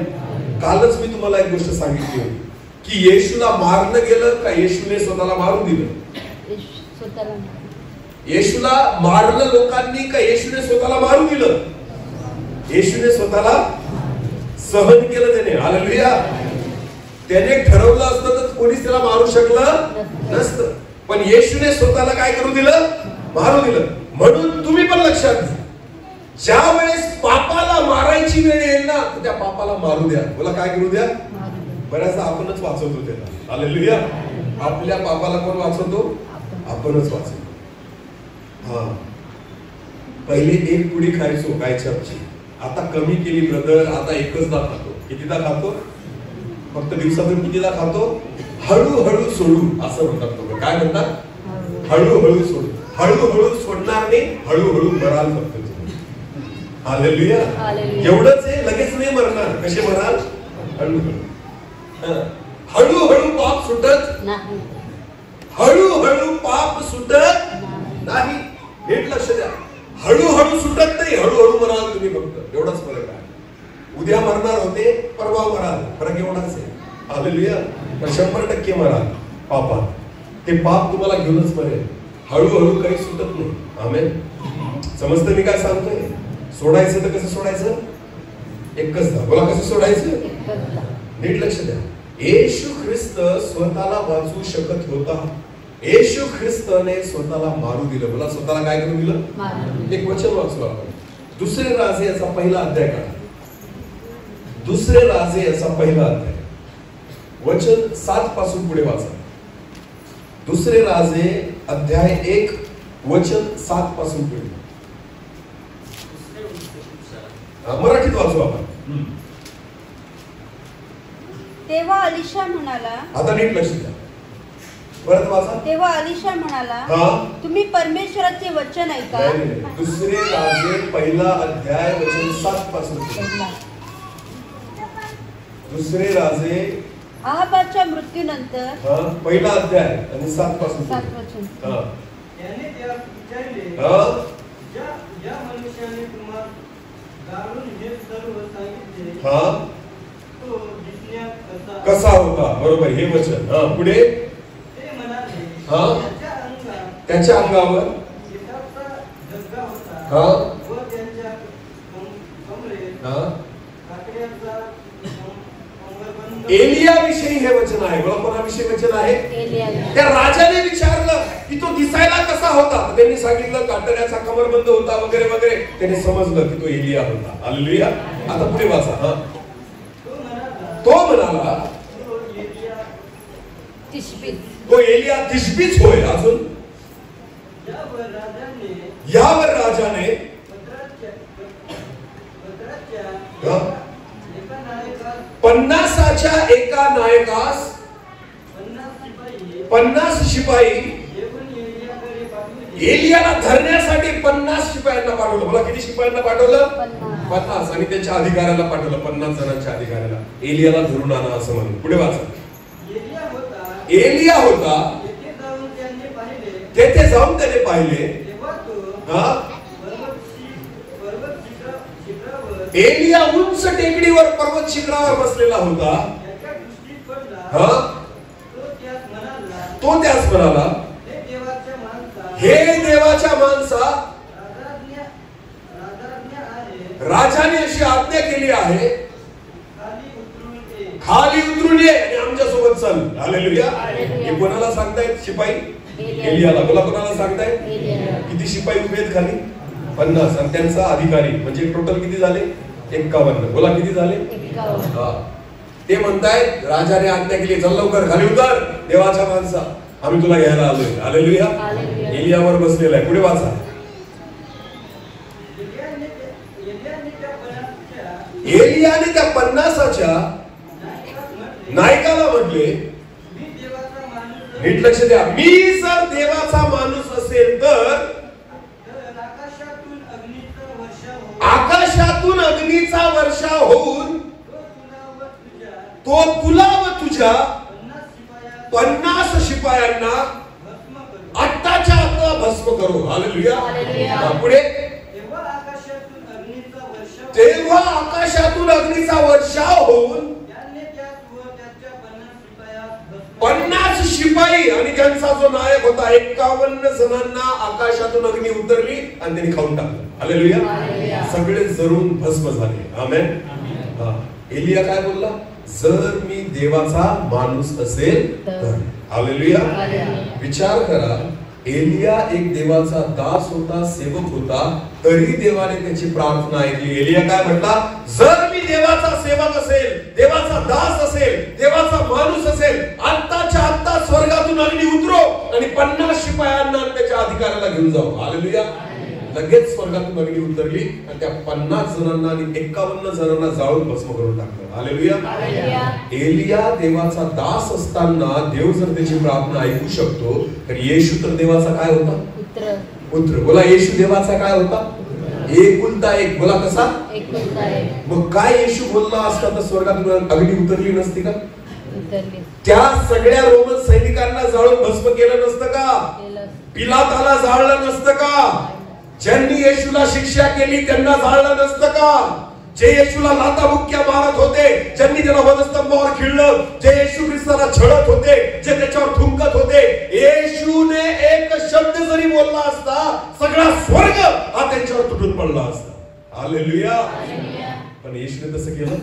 कालच मी तुम्हाला एक गोष्ट सांगितली होती की येशूला मारलं गेलं का येशूने स्वतःला मारून दिलं? येशूला मारलं लोकांनी का येशूने स्वतःला मारून दिलं? येशूने स्वतःला सहन केलं त्याने. हालेलुया. त्याने ठरवलं असतं तर कोणीच त्याला मारू शकलं नसतं, पण येशूने स्वतःला काय करू दिलं? मारू दिलं. म्हणून तुम्ही पण लक्षात घ्या, ज्या वेळेस पापाला मारायची वेळ येईल ना, त्या पापाला मारू द्या. बोला काय करू द्या? बऱ्याचदा आपणच वाचवतो त्याला. हालेलुया. आपल्या पापाला कोण वाचवतो? आपणच वाचवतो. पहिले 1 पुडी खायचो गायचपची, आता कमी केली ब्रदर, आता एकचदा खातो. कितीदा खातो? फक्त दिवसातून कितीदा खातो? हळूहळू सोडू असं म्हणतात लोक. काय म्हणतात? हळूहळू सोडू. हळूहळू सोडणार नाही, हळूहळू मराल फक्त. हालेलुया. एवढंच आहे, लगेच नाही मरणार. कसे मराल? हळूहळू. हळूहळू पाप सुटत नाही. हळूहळू पाप सुटत नाही. नीट लक्ष द्या. हळूहळू सुटत नाही, हळूहळू मराल तुम्ही फक्त. एवढाच फरक आहे. उद्या मरणार होते, परवा मराल. फरक एवढाच आहे. हालेलुया. तर 100% मराल पापात. ते पाप तुम्हाला घेऊनच मरेल. हळूहळू काही सुटत नाही. आमेन. समजतं मी काय सांगतोय? सोडायचं तर कसं सोडायचं? एकच दा. बोला कसं सोडायचं? नीट लक्ष द्या. येशू ख्रिस्त स्वतःला वाचवू शकत होता. येशू ख्रिस्तने स्वतःला मारू दिलं. बोला स्वतःला काय करून दिलं? एक वचन वाचू आपण. दुसरे राजे याचा पहिला अध्याय काढा. दुसरे राजे याचा पहिला अध्याय वचन 7 पासून पुढे वाचा. दुसरे राजे अध्याय 1 वचन 7 पासून पुढे. मराठीत वाचू आपण. तेव्हा अलिशा म्हणाला. आता नीट लक्ष द्या. परत वाचा. तेव्हा अलिशा म्हणाला, तुम्ही परमेश्वराचे वचन ऐका. दुसरे राजे पहिला अध्याय वचन 7 पासून. दुसरे राजे अहाबाच्या मृत्यूनंतर पहिला अध्याय आणि 7 पासून 7 वचन. त्याने त्याला विचारले, ज्या मनुष्याने तुम्हाला गाळून हे सर्व सांगितले तो दिसण्यात कसा होता? बरोबर, हे वचन. पुढे ते म्हणाले, त्याच्या अंगावर एकाचा धब्बा होता व त्यांच्या कमरेत काकड्याचा एलिया विषयी हे वचन आहे. बोला कोणाविषयी वचन आहे? त्या राजाने विचारलं की तो दिसायला कसा होता. त्यांनी सांगितलं कातऱ्याचा कमरबंद होता वगैरे वगैरे. त्याने समजलं की तो एलिया होता. हालेलुया. आता पुढे वाचा. तो म्हणाला तो एलिया तिशबीच होय. अजून यावर राजाने पन्नासाच्या एका नायकास 50 शिपाई एलियाला धरण्यासाठी 50 शिपायांना पाठवलं. मला किती शिपायांना पाठवलं? 50. आणि त्याच्या अधिकाऱ्याला पाठवलं 50 जणांच्या अधिकाऱ्याला. एलियाला धरून आणा असं म्हणून. पुढे वाचा. एलिया होता. तेथे जाऊन त्याने पाहिले. एलिया उंच टेकडीवर पर्वत शिखरावर बसलेला होता. तो त्यास म्हणाला, हे देवाच्या माणसा, राजाने अशी आज्ञा केली आहे, खाली उतरून ये आणि आमच्या सोबत चल. हालेलुया. हे कोणाला सांगतायत? शिपाई एलियाला. बोला कोणाला सांगतायत? किती शिपाई उभे आहेत खाली? 50. आणि त्यांचा अधिकारी म्हणजे टोटल किती झाले? 51. बोला किती झाले? 51. ते म्हणतायत राजाने आज्ञा केली, चल लवकर खाली उतर देवाच्या माणसा, आम्ही तुला घ्यायला आलोय. हालेलुया. एलियावर बसलेला आहे. पुढे वाचा. एलियाने त्या 50च्या नायकाला म्हटले, नीट लक्ष द्या, मी जर देवाचा माणूस असेल तर आकाशातून अग्नीचा वर्षाव होऊन तो तुला व तुझ्या 50 शिपायांना आत्ताच्या आता भस्म करो. हालेलुया. पुढे तेव्हा आकाशातून अग्नीचा वर्षाव होऊन 50 शिपाई आणि त्यांचा जो नायक होता 51 जणांना आकाशातून अग्नी उतरली आणि त्यांनी खाऊन टाकलं. हालेलुया. सगळे जरून भस्म झाले. आमेन. एलिया काय बोलला? जर मी देवाचा माणूस असेल तर. हालेलुया. विचार करा, एलिया एक देवाचा दास होता, सेवक होता, तरी देवाने त्याची प्रार्थना ऐकली. एलिया काय म्हटला? जर मी देवाचा सेवक असेल, देवाचा दास असेल, देवाचा माणूस असेल, आत्ताच्या आत्ता स्वर्गातून अग्नी उतरो आणि 50 शिपायांना त्याच्या अधिकाऱ्याला घेऊन जाऊ. हालेलुया. लगेच स्वर्गातून अग्नी उतरली आणि त्या 50 जणांना आणि 51 जणांना जाळून भस्म करून टाकलं. हालेलुया. एलिया देवाचा दास असताना देव जर त्याची प्रार्थना ऐकू शकतो, तर येशू तर देवाचा काय होता? पुत्र. बोला, येशू देवाचा काय होता? एकुलता एक. बोला कसा? एकुलता एक. मग काय येशू बोलला असता तर स्वर्गातून अग्नी उतरली नसती का? त्या सगळ्या रोमन सैनिकांना जाळून भस्म केलं नसतं का? पिलाताला जाळलं नसतं का? ज्यांनी येशूला शिक्षा केली त्यांना जाळलं नसतं का? जे येशूला लाथा बुक्क्या मारत होते, ज्यांनी त्याला वधस्तंभावर खिळलं, जे येशू ख्रिस्त त्याला छळत होते, जे त्याच्यावर थुंकत होते, येशूने एक शब्द जरी बोलला असता सगळा स्वर्ग हा त्यांच्यावर तुटून पडला असता. हालेलुया. पण येशूने तसं केलं?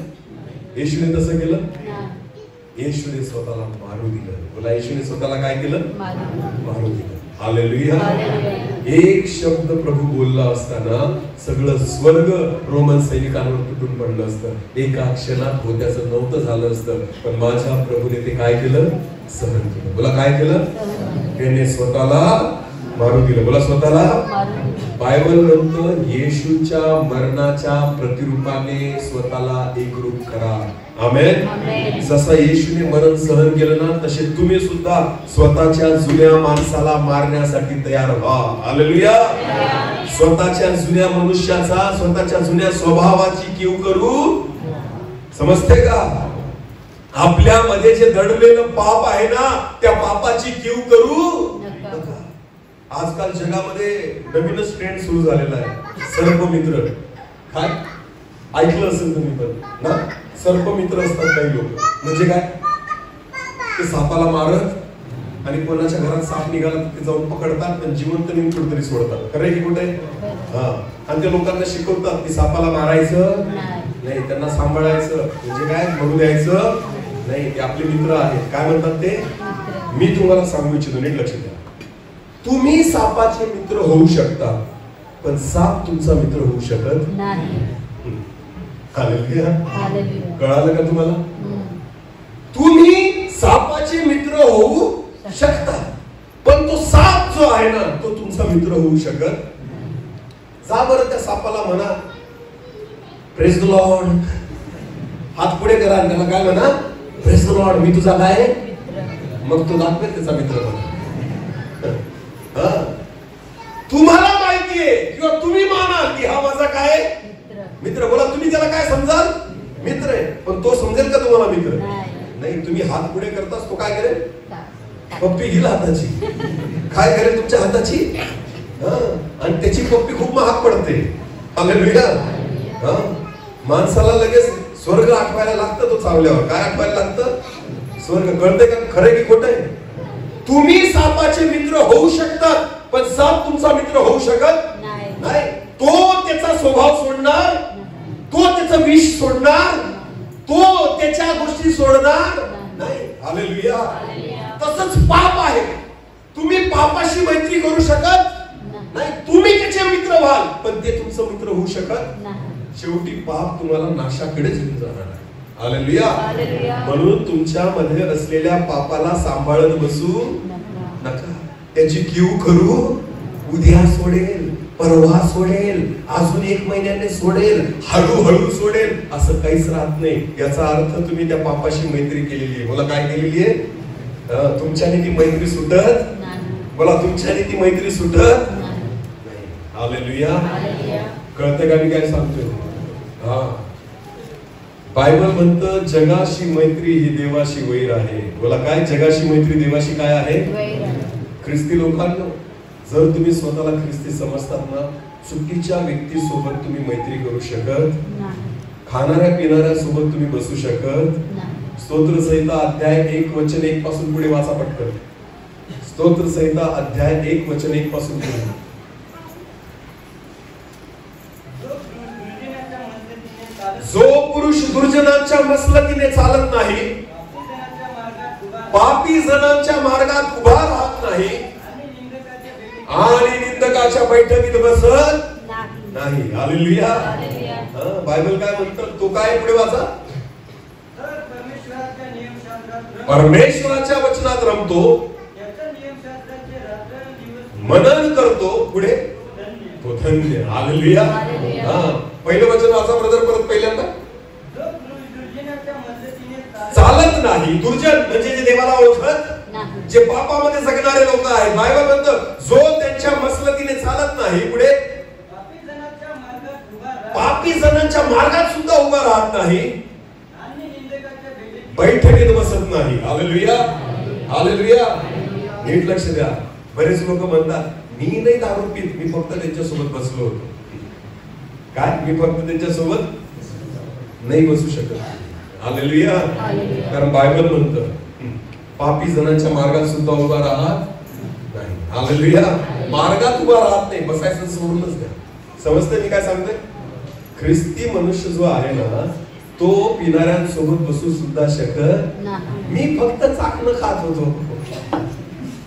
येशूने तसं केलं? येशूने स्वतःला मारू दिलं. बोला, येशूने स्वतःला काय केलं? मारू दिलं. हालेलुया. एक शब्द प्रभू बोलला असताना सगळं स्वर्ग रोमन सैनिकांवर तुटून पडलं असतं. एका क्षणात होत्याचं नव्हतं झालं असतं. पण माझ्या प्रभूने ते काय केलं? सहन केलं. बोला, काय केलं? त्याने स्वतःला मारू दिलं. बोला, स्वतःला. बायबल म्हणतं येशूच्या मरणाच्या प्रतिरूपाने स्वतःला एकरूप करा. आमेन. जसं येशूने मरण सहन केलं ना, तसे तुम्ही सुद्धा स्वतःच्या जुन्या माणसाला मारण्यासाठी तयार व्हा. हालेलुया. स्वतःच्या जुन्या मनुष्याचा, स्वतःच्या जुन्या स्वभावाची कीव करू. समजते का? आपल्यामध्ये जे दडलेलं पाप आहे ना, त्या पापाची कीव करू नका. आजकाल जगामध्ये नवीनच ट्रेंड सुरू झालेला आहे, सर्पमित्र. काय ऐकलं असेल तुम्ही पण ना? सर्पमित्र असतात काही लोक. म्हणजे काय? ते सापाला मारत आणि कोणाच्या घरात साप निघाला ते जाऊन पकडतात आणि जिवंत नेऊन कुठेतरी सोडतात. खरं की कुठे? हा. आणि ते लोकांना शिकवतात की सापाला मारायचं नाही, त्यांना सांभाळायचं. म्हणजे काय? मरू द्यायचं नाही. ते आपले मित्र आहेत. काय म्हणतात ते? मी तुम्हाला सांगू इच्छितो, नीट लक्ष द्या. तुम्ही सापाचे मित्र होऊ शकता, पण साप तुमचा मित्र होऊ शकत नाही. हालेलुया. कळालं का तुम्हाला? तुम्ही सापाचे मित्र होऊ शकता, पण तो साप जो आहे ना, तो तुमचा मित्र होऊ शकत. जा बरं त्या सापाला म्हणा, प्रेज द लॉर्ड. हात पुढे करा आणि त्याला काय म्हणा? प्रेज द लॉर्ड, मी तुझा काय? मग तो दाखवेल त्याचा मित्र म्हणा. तुम्हाला माहितीये किंवा तुम्ही मानाल की हा माझा काय मित्र. बोला, तुम्ही त्याला काय समजाल? मित्र आहे. पण तो समजेल का तुम्हाला मित्र? नाही. तुम्ही हात पुढे करताच तो काय करेल? पप्पी घेईल हाताची. काय करेल तुमच्या हाताची? आणि त्याची पप्पी खूप महाग पडते. हालेलुया. माणसाला लगेच स्वर्ग आठवायला लागतं. तो चावल्यावर काय आठवायला लागतं? स्वर्ग. कळते का खरं की खोटं आहे? तुम्ही सापाचे मित्र होऊ शकतात, पण साप तुमचा मित्र होऊ शकत नाही. तो त्याचा स्वभाव सोडणार, तो त्याचं विष सोडणार, तो त्याच्या गोष्टी सोडणार नाही. हालेलुया. तसंच पाप आहे. तुम्ही पापाशी मैत्री करू शकत नाही. तुम्ही त्याचे मित्र व्हाल, पण ते तुमचं मित्र होऊ शकत नाही. शेवटी पाप तुम्हाला नाशाकडेच घेऊन जाणार आहे. हालेलुया. म्हणून तुमच्या मध्ये असलेल्या पापाला सांभाळत बसू नका. त्याची कीव करू. उद्या सोडेल, परवा सोडेल, अजून 1 महिन्याने सोडेल, हळूहळू सोडेल, असं काहीच राहत नाही. याचा अर्थ तुम्ही त्या पापाशी मैत्री केलेली आहे. बोला, काय केलेली आहे? तुमच्याने ती मैत्री सुटत. बोला, तुमच्याने ती मैत्री सुटत नाही. हालेलुया. कळतं का मी काय सांगतोय? हा. बायबल म्हणतं जगाशी मैत्री ही देवाशी वैर आहे. बोला, काय? जगाशी मैत्री देवाशी काय आहे? ख्रिस्ती लोकांना, जर तुम्ही स्वतःला ख्रिस्ती समजतात ना, चुकीच्या व्यक्ती सोबत तुम्ही मैत्री करू शकत, खाणाऱ्या पिणाऱ्या सोबत तुम्ही बसू शकत. स्तोत्र संहिता अध्याय 1:1 पासून पुढे वाचा पटकन. स्तोत्र संहिता अध्याय 1:1 पासून पुढे. जो पुरुष दुर्जनांच्या मसलतीने चालत नाही, पापी जनांच्या मार्गात उभा राहत नाही आणि निंदकाच्या बैठकीत बसत नाही. हालेलुया. बायबल काय म्हणतं? तो काय? पुढे वाचा. परमेश्वराच्या वचनात रमतो, मनन करतो, पुढे तो धन्य. हालेलुया. पहिलं वचन वाचा ब्रदर, परत पहिल्यांदा. चालत नाही. दुर्जन म्हणजे जे देवाला ओळखत, जे पापामध्ये जगणारे लोक आहेत. बायबल म्हणतं जो त्यांच्या मसलतीने चालत नाही, पुढे पापी जणांच्या मार्गात सुद्धा उभा राहत नाही, बैठकीत बसत नाही. हालेलुया. हालेलुया. नीट लक्ष द्या. बरेच लोक म्हणतात मी नाही दारू पीत, मी फक्त त्यांच्यासोबत बसलो होतो. काय? मी फक्त त्यांच्यासोबत नाही बसू शकत. हालेलुया. कारण बायबल म्हणतं पापी जणांच्या मार्गात सुद्धा उभा राहत नाही. हालेलुया. मार्गात उभा राहत नाही, बसायचं सोडूनच द्या. समजते मी काय सांगते? ख्रिस्ती मनुष्य जो आहे ना, तो पिणाऱ्यांसोबत बसू सुद्धा शकत नाही. मी फक्त चाकणं खात होतो,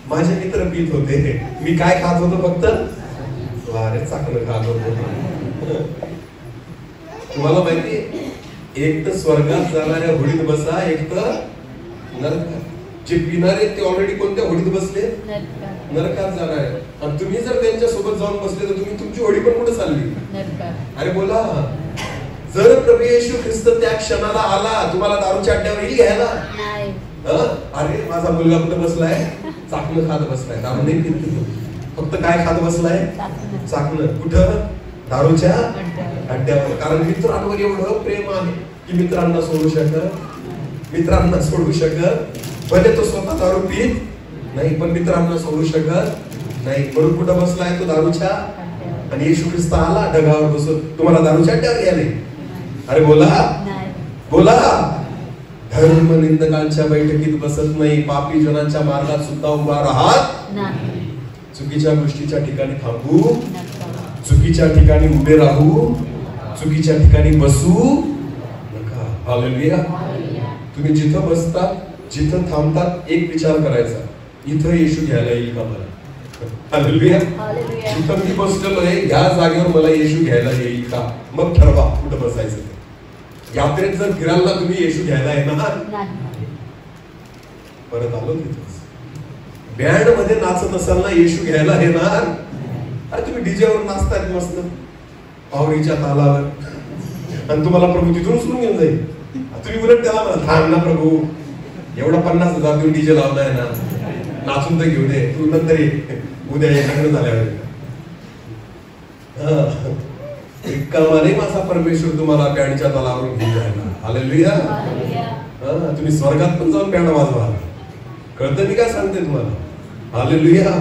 माझे मित्र पित होते, मी काय खात होतो? फक्त अरे चाकणं खात होतो. तुम्हाला माहिती, एक तर स्वर्गात जाणाऱ्या होडीत बसा, एक तर नरकात. जे पिणारे ते ऑलरेडी कोणत्या होडीत बसले? नरकात जाणार आहे. आणि तुम्ही जर त्यांच्या सोबत जाऊन बसले तर तुम्ही तुमची होडी पण कुठे चालली? अरे बोला. जर प्रभू येशू ख्रिस्त त्या क्षणाला आला, तुम्हाला दारूच्या अड्ड्यावर येईल घ्यायला? अरे माझा मुलगा कुठे बसलाय? चाकणं खात बसलाय. दारू नाही पित, फक्त काय खात बसलाय? चाकणं. कुठं? दारूच्या अड्ड्यावर. कारण मित्रांवर एवढं प्रेम आहे की मित्रांना सोडू शकत, भले तो स्वतः दारू पीत नाही, पण मित्रांना सोडू शकत नाही. म्हणून कुठं बसलाय तो? दारूच्या. आणि येशू ख्रिस्त आला ढगावर बसून, तुम्हाला दारूच्या अड्ड्यावर गेले? अरे बोला. धर्म निंदकांच्या बैठकीत बसत नाही, पापी जनांच्या मार्गात सुद्धा उभा राहत नाही. चुकीच्या गोष्टीच्या ठिकाणी थांबू, चुकीच्या ठिकाणी उभे राहू, चुकीच्या ठिकाणी बसू नका. हालेलुया. तुम्ही जिथं बसतात, जिथं थांबतात, एक विचार करायचा, इथं येशू घ्यायला येईल का मला? हालेलुया. जिथं मी बसलेलो आहे या जागेवर मला येशू घ्यायला येईल का? मग ठरवा कुठं बसायचं. यात्रेत जर फिरायला तुम्ही येशू घ्यायला येणार, परत आलो तिथंच. बँड मध्ये नाचत असाल ना, येशू घ्यायला येणार? अरे तुम्ही डीजेवर नाचताय मस्त पावरीच्या तालावर, आणि तुम्हाला प्रभू तिथून सुरू घेऊन जाईल. तुम्ही उलट त्याला म्हणा, थांब ना प्रभू, एवढा 50,000 तुम्ही डीजे लावलाय ना, नाचून तर घेऊ दे, तू नंतर उद्या लग्न झाल्यावर. नाही माझा परमेश्वर तुम्हाला बँडच्या तालावरून घेऊन जायला. हालेलुया. तुम्ही स्वर्गात पण जाऊन बँड वाजवा. कळतं मी काय सांगते तुम्हाला? हालेलुया.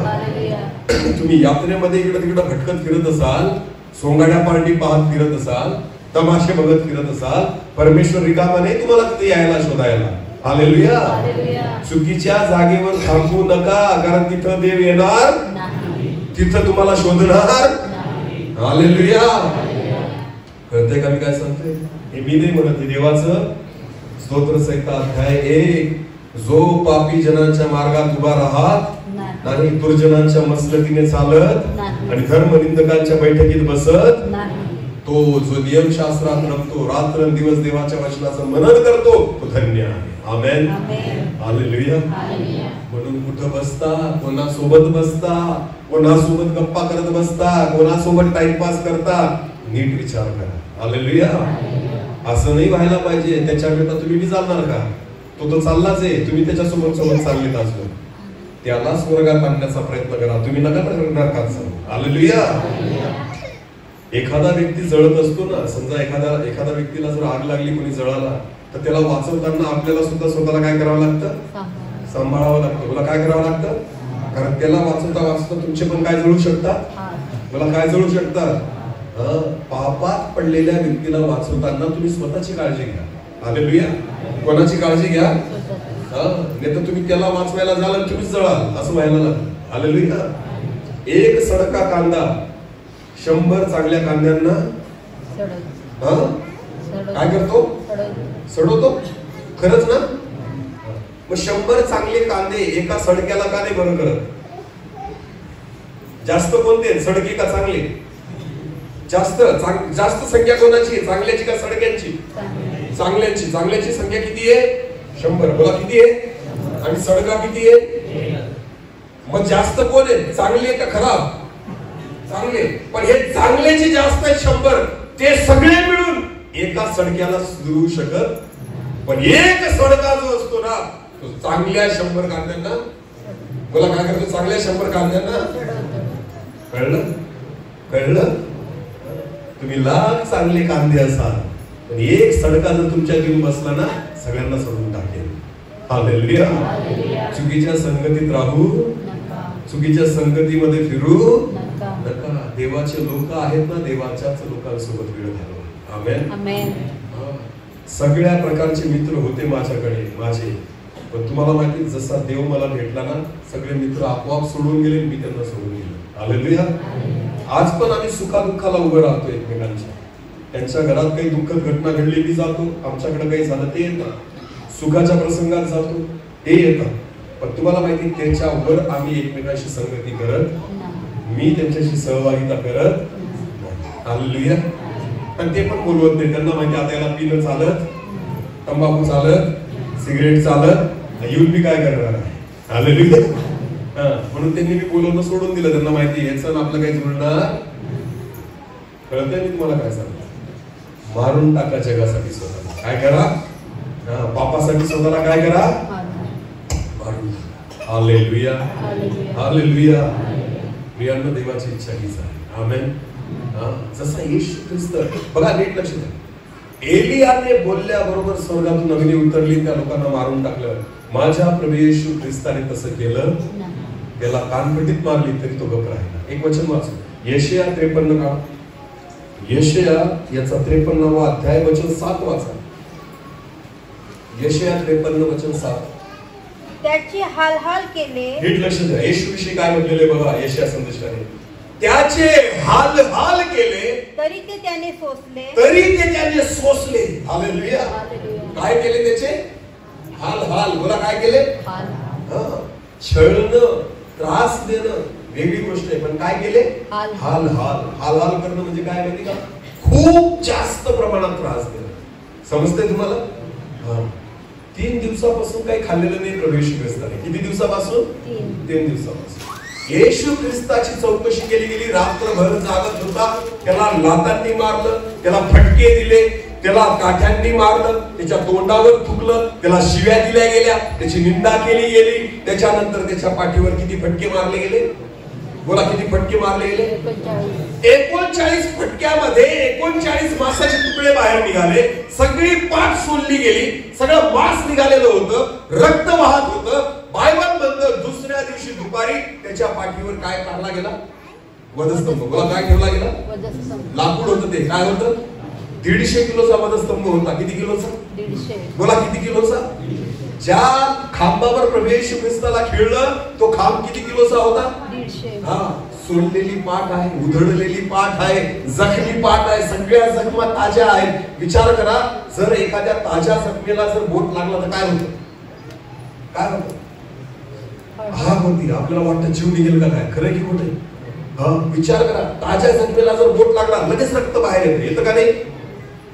तुम्ही यात्रेमध्ये इकडे तिकडे भटकत फिरत असाल, सोंगाड्या पार्टी पाहत फिरत असाल, तमाशे बघत फिरत असाल, परमेश्वर रिकामा नाही तुम्हाला तिथे यायला शोधायला. हालेलुया. चुकीच्या जागेवर थांबू नका, कारण तिथं देव येणार, तिथं तुम्हाला शोधणार. हालेलुया. कळतंय का मी काय सांगतोय? हे मी नाही म्हणत, देवाचं स्तोत्र संहिता अध्याय 1. जो पापी जनांच्या मार्गात उभा राहत नाही, दुर्जनांच्या मसलतीने चालत आणि धर्मनिंदकांच्या बैठकीत बसत, तो जो नियमशास्त्रात रमतो, रात्रंदिवस देवाच्या वचनाचं मनन करतो, तो धन्य आहे. आमेन. हालेलुया. म्हणून कुठं बसता, कोणासोबत बसता, कोणासोबत गप्पा करत बसता, कोणासोबत टाइमपास करता, नीट विचार करा. हालेलुया. असं नाही व्हायला पाहिजे. त्याच्याकरता तुम्ही बी चालणार का? तो चाललाच आहे, तुम्ही त्याच्यासोबत चाललेत असलो, त्याला स्वर्गात आणण्याचा प्रयत्न करा, तुम्ही नका नरकात जाऊ. हालेलुया. एखादा व्यक्ती जळत असतो ना, समजा एखादा व्यक्तीला जर आग लागली, कोणी जळाला, तर त्याला वाचवताना आपल्याला सुद्धा स्वतःला काय करावं लागतं? सांभाळावं लागतं. मला काय करावं लागतं? कारण त्याला वाचवता तुमचे पण काय जळू शकतात? मला काय जळू शकतात? पापात पडलेल्या व्यक्तीला वाचवताना तुम्ही स्वतःची काळजी घ्या. हालेलुया. कोणाची काळजी घ्या? नाही तर तुम्ही त्याला वाचवायला जाल आणि तुम्हीच जळाल, असं व्हायला लागतं. हालेलुया. एक सडका कांदा 100 चांगल्या कांद्यांना काय करतो? सडवतो. खरंच ना? मग 100 चांगले कांदे एका सडक्याला का नाही बरं करत? जास्त कोणते, सडकी का चांगले? जास्त संख्या कोणाची? चांगल्याची का सडक्यांची? चांगल्याची. चांगल्याची संख्या किती आहे? 100. बोला किती आहे? आणि सडका किती आहे? मग जास्त कोण आहे? चांगले का खराब? चांगले. पण हे चांगल्याची जास्त आहे 100, ते सगळे मिळून एका सडक्याला सुरू शकत. पण एक सडका जो असतो ना, तो चांगल्या 100 कांद्यांना, बोला काय करतो? चांगल्या 100 कांद्यांना. कळलं? तुम्ही लाख चांगले कांदे असाल, पण एक सडका जर तुमच्या घेऊन बसला ना, सगळ्यांना सोडून टाकेल. हालेलुया. चुकीच्या संगतीत राहू, चुकीच्या संगतीमध्ये फिरू नका. देवाचे लोक आहेत ना, देवाच्याच लोकांसोबत वेळ घालवा. आमेन. सगळ्या प्रकारचे मित्र होते माझ्याकडे, माझे पण तुम्हाला माहिती जसा देव मला भेटला ना, सगळे मित्र आपोआप सोडून गेले, मी त्यांना सोडून गेलो. हालेलुया. आज पण आम्ही सुखादुःखाला उभं राहतो एकमेकांच्या. त्यांच्या घरात काही दुःखद घटना घडली मी जातो, आमच्याकडे काही झालं ते येतात, सुखाच्या प्रसंगात जातो ते येतात. पण तुम्हाला माहिती त्याच्यावर आम्ही एकमेकांशी संगती करत, मी त्यांच्याशी सहभागिता करत. हालेलुया. पण ते पण बोलवत नाही, त्यांना माहिती आता याला पिणं चालत, तंबाखू चालत, सिगरेट चालत, येऊन मी काय करणार आहे. हालेलुया. म्हणून त्यांनी मी बोलवणं सोडून दिलं. त्यांना माहिती याचं आपलं काही जुळणार. कळतंय मी तुम्हाला काय सांगतो? मारून टाका जगासाठी स्वतःला. काय करा? पापासाठी स्वतःला काय करा? मारून टाका. हालेलुया. हालेलुया. प्रियांनो, देवाची इच्छा हीच आहे. आमेन. जसा येशू ख्रिस्त, बघा नीट लक्ष द्या, एलियाने बोलल्याबरोबर स्वर्गातून अग्नी उतरली, त्या लोकांना मारून टाकलं. माझ्या प्रभू येशू ख्रिस्ताने तसं केलं, त्याला कानफटीत मारली तरी तो गप्प राहिला. एक वचन वाचू, यशया 53 का, यशया याचा 53वा अध्याय वचन 7 वाचा. यशया 53 वचन 7. त्याची हाल केले. नीट लक्ष द्या, येशू विषयी काय म्हटलेले बघा यशया संदेशाने. त्याचे हाल केले तरी ते त्याने सोसले. सोसले. हालेलुया. काय केले त्याचे हाल. बोला काय केले? छळणं, त्रास देणं वेगळी गोष्ट आहे, पण काय केले? हाल करणं म्हणजे काय माहिती का? खूप जास्त प्रमाणात त्रास देणं. समजतंय तुम्हाला? 3 दिवसापासून काही खाल्लेलं नाही प्रभू येशू ख्रिस्ताने. किती दिवसापासून? 3 दिवसापासून. येशू ख्रिस्ताची चौकशी केली गेली. रात्रभर जागत होता, त्याला लातांनी मारलं, त्याला फटके दिले, त्याला काठ्यांनी मारलं, त्याच्या तोंडावर थुकलं, त्याला शिव्या दिल्या गेल्या, त्याची निंदा केली गेली. त्याच्यानंतर त्याच्या पाठीवर किती फटके मारले गेले? बोला किती फटके मारले गेले? 39 फटक्यामध्ये 39 मांसाचे तुकडे बाहेर निघाले. सगळी पाठ सोलली गेली, सगळं मांस निघालेलं होतं, रक्त वाहत होतं. बायबल म्हणतं दुसऱ्या दिवशी दुपारी त्याच्या पाठीवर काय काढला गेला? वधस्तंभ. बोला काय ठेवला गेला? लाकूड होतं ते. काय होतं? 150 किलोचा वधस्तंभ होता. किती किलोचा? 150. बोला किती किलोचा? ज्या खांबावर प्रभू येशू ख्रिस्ताला खेळलं तो खांब किती किलोचा होता? 150. सोललेली पाठ आहे, उधळलेली पाठ आहे, जखमी पाठ आहे, सगळ्या जखमा ताज्या आहेत. विचार करा, जर एखाद्या ताज्या जखमेला जर बोट लागला तर काय होतं? काय होतं? आग होती. आपल्याला वाटतं जीव निघेल का काय? खरं की खोटं? विचार करा, ताज्या जखमेला जर बोट लागला लगेच रक्त बाहेर येतं का नाही?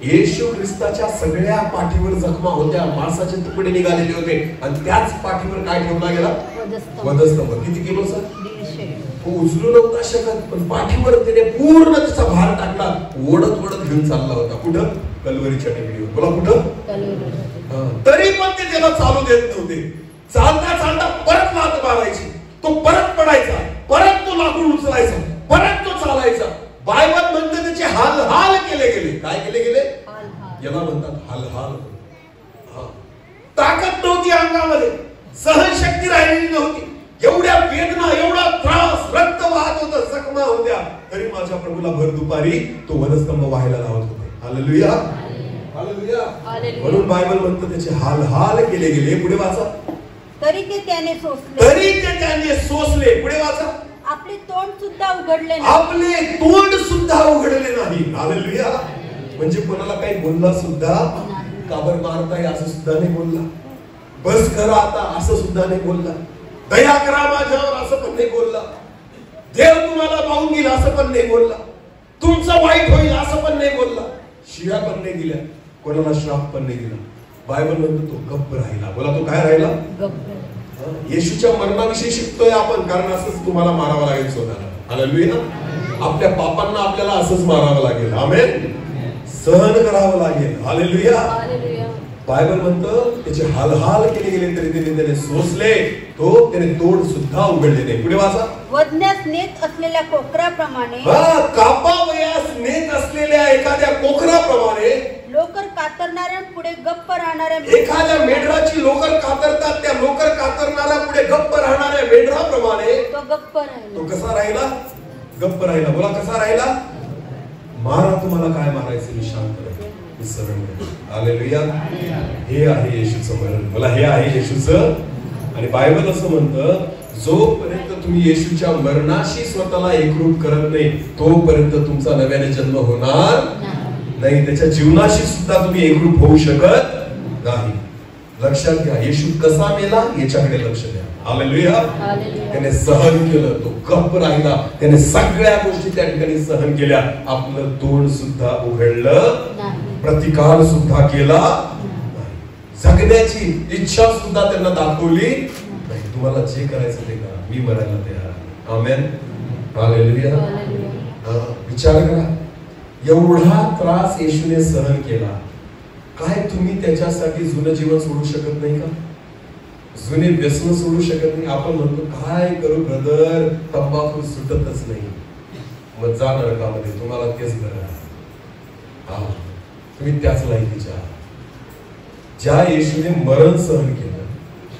येशू ख्रिस्ताच्या सगळ्या पाठीवर जखमा होत्या, मांसाचे तुकडे निघालेले होते, आणि त्याच पाठीवर काय ठेवला गेला? वधस्तंभ. किती किलोचा? 150. तो उचलू नव्हता शकत, पण पाठीवर त्याने पूर्ण त्याचा भार टाकला, ओढत घेऊन चालला होता. कुठं? कल्वरीच्या टेकडीवर. बोला कुठं? तरी पण ते त्याला चालू देत नव्हते. चालता परत लात मारायची, तो परत पडायचा, परत तो लाकूड उचलायचा, परत तो चालायचा. बायबल म्हणते त्याचे हाल केले गेले. काय केले गेले? याला म्हणतात हाल. ताकद नव्हती अंगामध्ये, सहनशक्ती राहिलेली नव्हती. एवढ्या वेदना, एवढा त्रास, रक्त वाहत होतं, जखमा होत्या, तरी माझ्या प्रभूला भर दुपारी तो वधस्तंभ व्हायला लावत होते. हालेलुया. हालेलुया. म्हणून बायबल म्हणतं त्याचे हाल केले गेले. पुढे वाचा. तरी ते त्याने सोसले. पुढे वाचा. आपले तोंड सुद्धा उघडले नाही. हालेलुया. म्हणजे कोणाला काही बोलला सुद्धा, का बरं मारताय असं सुद्धा नाही बोलला, बस करा आता असं सुद्धा नाही बोलला, दया करा माझ्यावर असं पण नाही बोलला, देव तुम्हाला पाहून घेईल असं पण नाही बोलला, तुमचं वाईट होईल असं पण नाही बोलला, शिव्या पण नाही दिल्या, कोणाला श्राप पण नाही दिला. बायबल म्हणतो तो गप्प राहिला. बोला तो काय राहिला? येशूच्या मरणाविषयी शिकतोय आपण, कारण असंच तुम्हाला मारावं लागेल स्वतःला. हालेलुया. आपल्या पापांना आपल्याला असंच मारावं लागेल. आमेन. सहन करावं लागेल. हालेलुया. बायबल म्हणतं त्याचे हाल केले गेले तरी त्याने सोसले, त्याने तोंड सुद्धा उघडले नाही. पुढे वाचा. वधण्यास नेत असलेल्या कोकराप्रमाणे, कापावयास नेत असलेल्या एखाद्या कोकराप्रमाणे, लोकर कातरणाऱ्या पुढे गप्प राहणाऱ्या, एखाद्या मेंढराची लोकर कातरतात त्या लोकर कातरणाऱ्या पुढे गप्प राहणाऱ्या मेंढराप्रमाणे तो गप्प राहिला. तो कसा राहिला? गप्प राहिला. बोला कसा राहिला? मारा तुम्हाला काय मारायचं, मी शांत राहील. मी सहन केलं. हालेलुया. हे आहे येशूचं मरण. मला हे आहे येशूचं. आणि बायबल असं म्हणतं, जोपर्यंत तुम्ही येशूच्या मरणाशी स्वतःला एकरूप करत नाही तोपर्यंत तुमचा नव्याने जन्म होणार नाही. त्याच्या जीवनाशी सुद्धा तुम्ही एकरूप होऊ शकत नाही. लक्षात घ्या, येशू कसा मेला याच्याकडे लक्ष द्या. हालेलुया. त्याने सहन केलं, तो गप्प राहिला, त्याने सगळ्या गोष्टी त्या ठिकाणी सहन केल्या. आपलं तोंड सुद्धा उघडलं, प्रतिकार सुद्धा केला, जगण्याची इच्छा सुद्धा त्यांना दाखवली नाही. तुम्हाला जे करायचं ते करा, मी मरायला तयार आहे. आमेन. हालेलुया. विचार करा, एवढा त्रास येशूने सहन केला, काय तुम्ही त्याच्यासाठी जुनं जीवन सोडू शकत नाही का? जुने व्यसन सोडू शकत नाही? आपण म्हणतो काय करू ब्रदर, तंबाखू सुटतच नाही. मग जा नरकामध्ये, तुम्हाला तेच बरं आहे. तुम्ही त्याच लायकीच्या. ज्या येशूने मरण सहन केलं,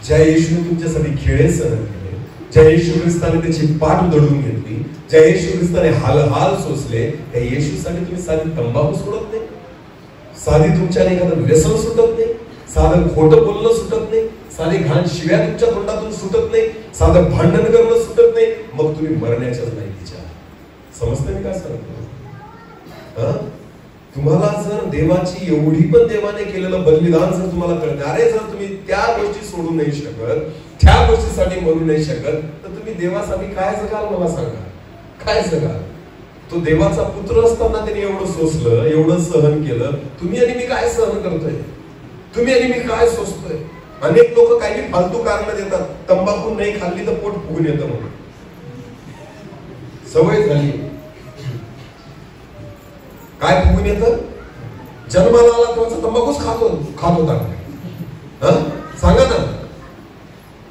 ज्या येशूने तुमच्यासाठी खेळे सहन केले, ज्या येशू ख्रिस्ताने त्याची पाठ दडून घेतली, ज्या येशू ख्रिस्ताने हाल सोसले, त्या येशूसाठी तुम्ही साधी तंबाखू सोडत नाही, साधी तुमच्या एखादं व्यसन सुटत नाही, साधं खोटं बोलणं सुटत नाही, साधी घाण शिव्या तुमच्या तोंडातून सुटत नाही, साधं भांडण करणं सुटत नाही, मग तुम्ही मरण्याच्याच लायकीच्या. समजतं मी काय सांगतो? तुम्हाला जर देवाची एवढी पण देवाने केलेलं बलिदान जर तुम्हाला कळत, अरे जर तुम्ही त्या गोष्टी सोडू नाही शकत, त्या गोष्टीसाठी मरू नाही शकत, तर तुम्ही देवासाठी काय जगाल? मला सांगा, काय जगाल? तो देवाचा पुत्र असताना त्याने एवढं सोसलं, एवढं सहन केलं. तुम्ही आणि मी काय सहन करतोय? तुम्ही आणि मी काय सोसतोय? अनेक लोक काही फालतू कारण देतात, तंबाखू नाही खाल्ली तर पोट फुगून येतं म्हणून. सवय झाली. काय फुगून येतं? जन्माला आला तेव्हा तंबाखूच खात होता. सांगा ना,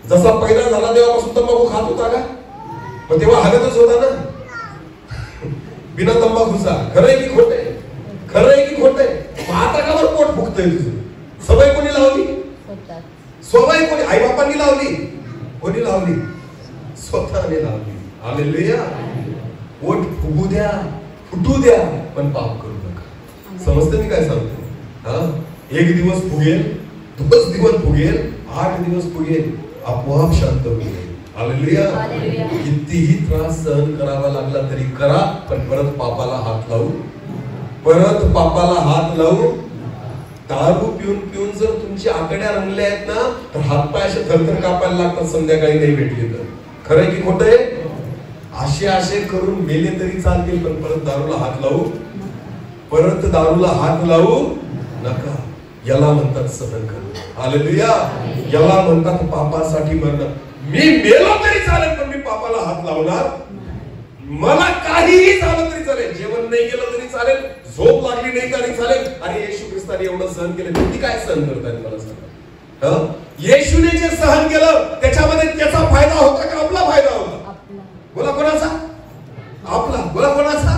जसा पैदा झाला तेव्हापासून तंबाखू खात होता का? मग तेव्हा हलतच होता ना बिना तंबाखूचा. खरंय की खोटंय? खरंय की खोटंय? मग आता का बरं पोट फुगतंय तुझं? सवय कोणी लावली? सवय कोणी? आई बापांनी लावली? कोणी लावली? स्वतःने लावली. हालेलुया. पोट फुगू द्या, फुटू द्या, पण पाप करू नका. समजतं मी काय सांगतो? एक दिवस फुगेल, 2 दिवस फुगेल, 8 दिवस फुगेल, आपोआप शांत होईल. हालेलुया. कितीही त्रास सहन करावा लागला तरी करा, पण परत पापाला हात लावू, परत पापाला हात लावू. दारू पिऊन पिऊन जर तुमची आकड्या रंगल्या आहेत ना, तर हातपाय असे थरथर कापायला लागतात संध्याकाळी नाही भेटली तर. खरंय की खोटंय? असे करून मेले तरी चालतील, पण परत दारूला हात लावू, परत दारूला हात लावू नका. याला म्हणतात सहन करणं. हालेलुया. याला म्हणतात पापासाठी मरणं. मी मेलो तरी चालेल, पण मी पापाला हात लावणार. मला काहीही झालं तरी चालेल, जेवण नाही केलं तरी चालेल, झोप लागली नाही तरी चालेल. आणि येशू ख्रिस्ताने एवढं सहन केलं, तुम्ही काय सहन करताय मला सांगा? येशूने जे सहन केलं त्याच्यामध्ये त्याचा फायदा होता का आपला फायदा होता? बोला कोणाचा? आपला. बोला कोणाचा?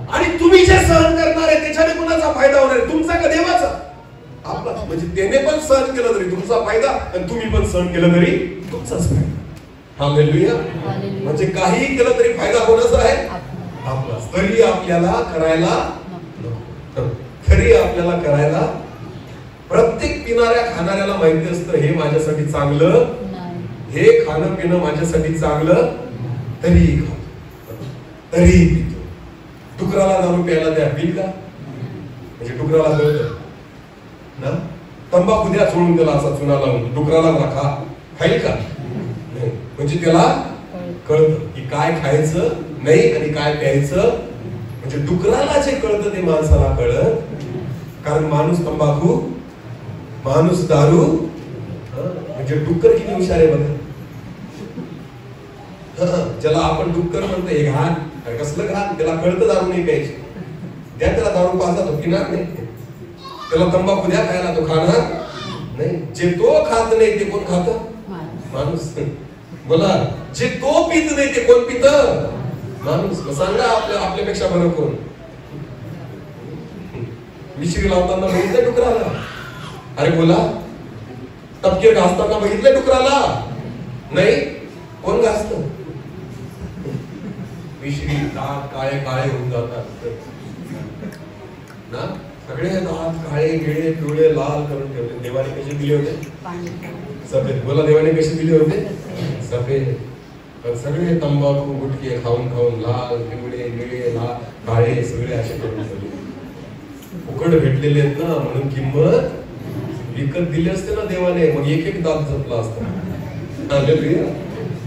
आणि तुम्ही जे सहन करणार आहे त्याच्याने कोणाचा फायदा होणार आहे? तुमचा का देवाचा? आपला. म्हणजे त्याने पण सहन केलं तरी तुमचा फायदा, आणि तुम्ही पण सहन केलं तरी तुमचाच फायदा. हालेलुया. म्हणजे काही केलं तरी फायदा कोणाचा आहे? आपला. तरी आपल्याला करायला प्रत्येक पिणाऱ्या खाणाऱ्याला माहिती असतं हे माझ्यासाठी चांगलं, हे खाणं पिणं माझ्यासाठी चांगलं, तरीही खातो, तरीही पितो. डुकराला दारू प्यायला द्या, पिल का? म्हणजे डुकराला कळतं ना. तंबाखू द्या सोडून त्याला असा चुना लावून, डुकराला राखा, खाईल का? म्हणजे त्याला कळतं की काय खायचं नाही आणि काय प्यायचं. म्हणजे डुकराला जे कळतं ते माणसाला कळत. कारण माणूस तंबाखू, माणूस दारू, म्हणजे डुक्कर किती हुशार आहे बघा. ज्याला आपण डुक्कर म्हणतो, हे घाण, कसलं घाण, त्याला कळतं दारू नाही प्यायची. द्या त्याला दारू पाजा, तो पिणार नाही. त्याला तंबाखू द्या खायला, तो खाणार नाही. जे तो खात नाही ते कोण खात? माणूस. बोला, जे तो पित नाही ते कोण पित? माणूस. सांगा आपल्यापेक्षा बरं कोण? मिश्री लावताना बघितलं डुकराला? अरे बोला, तपकीर घासताना बघितलं डुकराला? नाही. कोण घासत? मिश्री दात काळे काळे होऊन जातात ना. सगळे दात काळे गिळे पिवळे लाल करून ठेवले. देवाने कसे दिले होते? सफेद. बोला, देवाने कसे दिले होते? सफेद. तर सगळे तंबाखू गुटखे खाऊन खाऊन लाल पिवळे निळे लाल काळे सगळे असे करून ठेवले. फुकट भेटलेले आहेत ना, म्हणून किंमत. विकत दिले असते ना देवाने, मग एक एक दात जपला असता.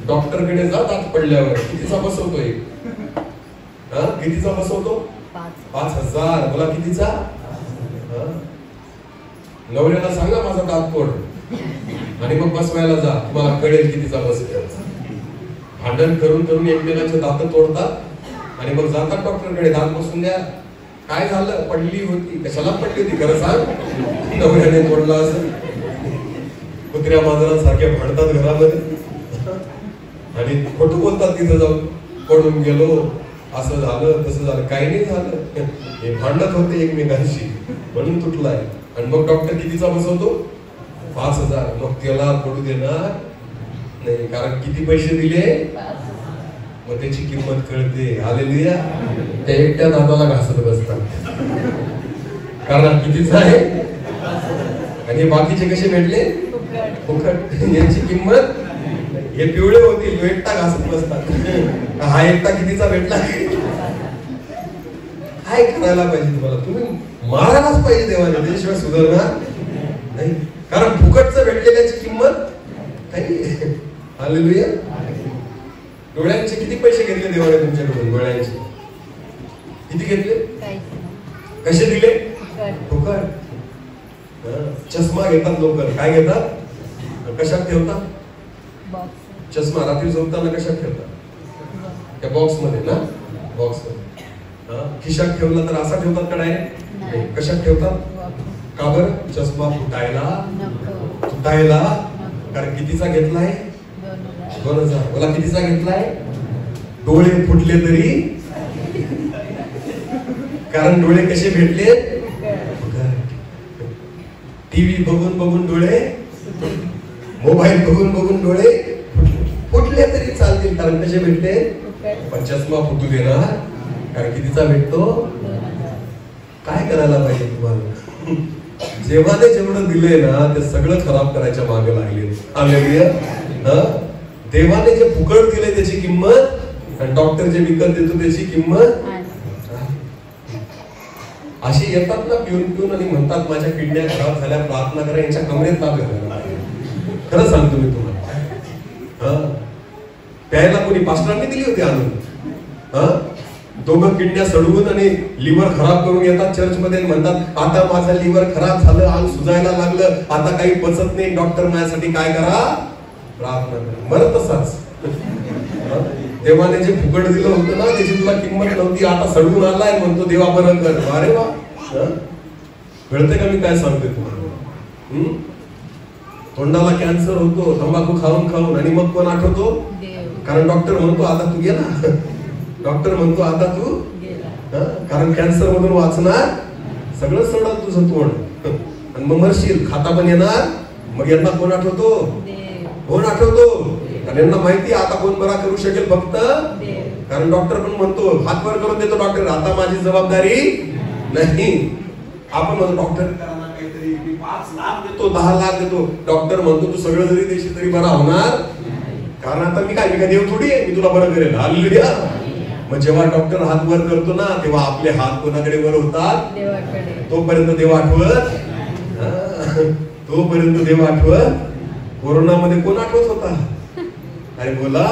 डॉक्टर कडे जा, दात पडल्यावर कितीचा बसवतोय? कितीचा बसवतो? 5,000. बोला, कितीचा? नवऱ्याला सांगा माझा दात तोड, आणि मग बसवायला जा, तुम्हाला कळेल कितीचा बसतो. भांडण करून करून एकमेकांचे दात तोडतात आणि मग जातात डॉक्टरकडे, दात बसून द्या. काय झालं? पडली होती. कशाला पडली होती खरं सांग. नवऱ्याने तोडला असं. कुत्र्या मांजरांसारखे भांडतात घरामध्ये आणि खोटं बोलतात तिथं जाऊन, पडून गेलो, असं झालं तसं झालं. काही नाही झालं, हे भांडत होते एकमेकांशी म्हणून तुटलाय. आणि मग डॉक्टर कितीचा बसवतो? 5,000. मग त्याला पडू देणार नाही, कारण किती पैसे दिले, मग त्याची किंमत कळते. हालेलुया. त्या एकट्या दाताला घासत बसतात, कारण कितीचा आहे. आणि बाकीचे कसे भेटले? फुकट. यांची किंमत, हे पिवळे होतील, एकटा घासत बसतात. हा एकटा कितीचा भेटला? काय करायला पाहिजे तुम्हाला? तुम्ही मारायलाच पाहिजे देवाने, त्याशिवाय सुधारणार नाही. कारण फुकटचं भेटलेल्याची किंमत काही. हालेलुया. डोळ्यांचे किती पैसे घेतले देवाने तुमच्याकडून? डोळ्यांचे किती घेतले? कसे दिले? फुकट. चष्मा घेतात लोक. काय घेतात? कशात ठेवतात? चष्मा रात्री झोपताना कशात ठेवतात? त्या बॉक्स मध्ये ना, बॉक्स मध्ये. खिशात ठेवला तर असा ठेवतात का? नाही. कशात ठेवतात? का बरं? चष्मा फुटायला. कारण कितीचा घेतलाय? 2,000. बोला, कितीचा घेतलाय? डोळे फुटले तरी, कारण डोळे कसे भेटले? टीव्ही बघून बघून डोळे, मोबाईल बघून बघून डोळे फुटले तरी चालतील, कारण कसे भेटले? पण चष्मा फुटू देणार, कारण कितीचा भेटतो? काय करायला पाहिजे तुम्हाला? जेव्हाने जेवढं दिलंय ना, ते सगळं खराब करायच्या मागे लागले. हालेलुया. देवाने जे फुकट दिले त्याची किंमत, आणि डॉक्टर जे विकत देतो त्याची किंमत. अशी येतात ना पिऊन पिऊन आणि म्हणतात माझ्या किडन्या खराब झाल्या, प्रार्थना करा, यांच्या कमरेत लागत. खरं सांगतो मी तुम्हाला. प्यायला कोणी पास्टरांनी दिली होती आणून. दोघं किडन्या सडवून आणि लिव्हर खराब करून येतात चर्च मध्ये, म्हणतात आता माझं लिव्हर खराब झालं, अंग सुजायला लागलं, आता काही पचत नाही. डॉक्टर माझ्यासाठी काय करा? प्रार्थना करा. बरं तसाच देवाने जे फुकट दिलं होतं ना, त्याची तुला किंमत नव्हती, आता सडवून आलाय, म्हणतो देवा बरं कर. अरे वा. कळतंय का मी काय सांगतोय तुम्हाला? तोंडाला कॅन्सर होतो तंबाखू खाऊन खाऊन, आणि मग कोण आठवतो? कारण डॉक्टर म्हणतो आता तू गेला. डॉक्टर म्हणतो आता तू, कारण कॅन्सर मधून वाचणार, सगळं सडल तुझं तोंड, आणि मग मरशील, खाता पण येणार. मग यांना कोण आठवतो? कोण आठवतो? कारण यांना माहिती आता कोण बरा करू शकेल? फक्त. कारण डॉक्टर पण म्हणतो, हात वर करून देतो डॉक्टर, आता माझी जबाबदारी नाही. आपण म्हणतो डॉक्टर काहीतरी 5 लाख देतो, 10 लाख देतो. डॉक्टर म्हणतो तू सगळं जरी देशील तरी बरा होणार, कारण आता मी काय देव थोडी आहे, मी तुला बरं करेल. हालेलुया. मग जेव्हा डॉक्टर हात वर करतो ना, तेव्हा आपले हात कोणाकडे वर होतात? तोपर्यंत देव आठवत. तोपर्यंत देव आठवत. कोरोनामध्ये कोण आठवत होता? अरे बोला.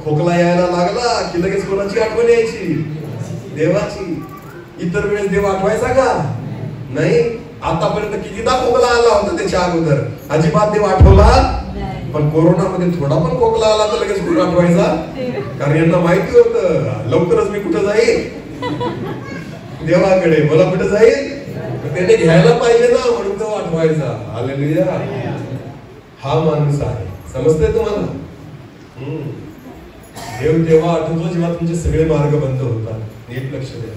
खोकला यायला लागला की लगेच कोणाची आठवण यायची? देवाची. इतर वेळेस देव आठवायचा का? नाही. आतापर्यंत कितीदा खोकला आला होता त्याच्या अगोदर? अजिबात देव आठवला. पण कोरोनामध्ये थोडा पण खोकला आला तर लगेच कुठं आठवायचा? कारण यांना माहिती होतं लवकरच मी कुठं जाईल? देवाकडे. मला कुठं जाईल? त्याने घ्यायला पाहिजे ना, म्हणून तो आठवायचा. हालेलुया. हा माणूस आहे. समजतंय तुम्हाला? देव तेव्हा आठवतो जेव्हा तुमचे सगळे मार्ग बंद होतात. नीट लक्ष द्या.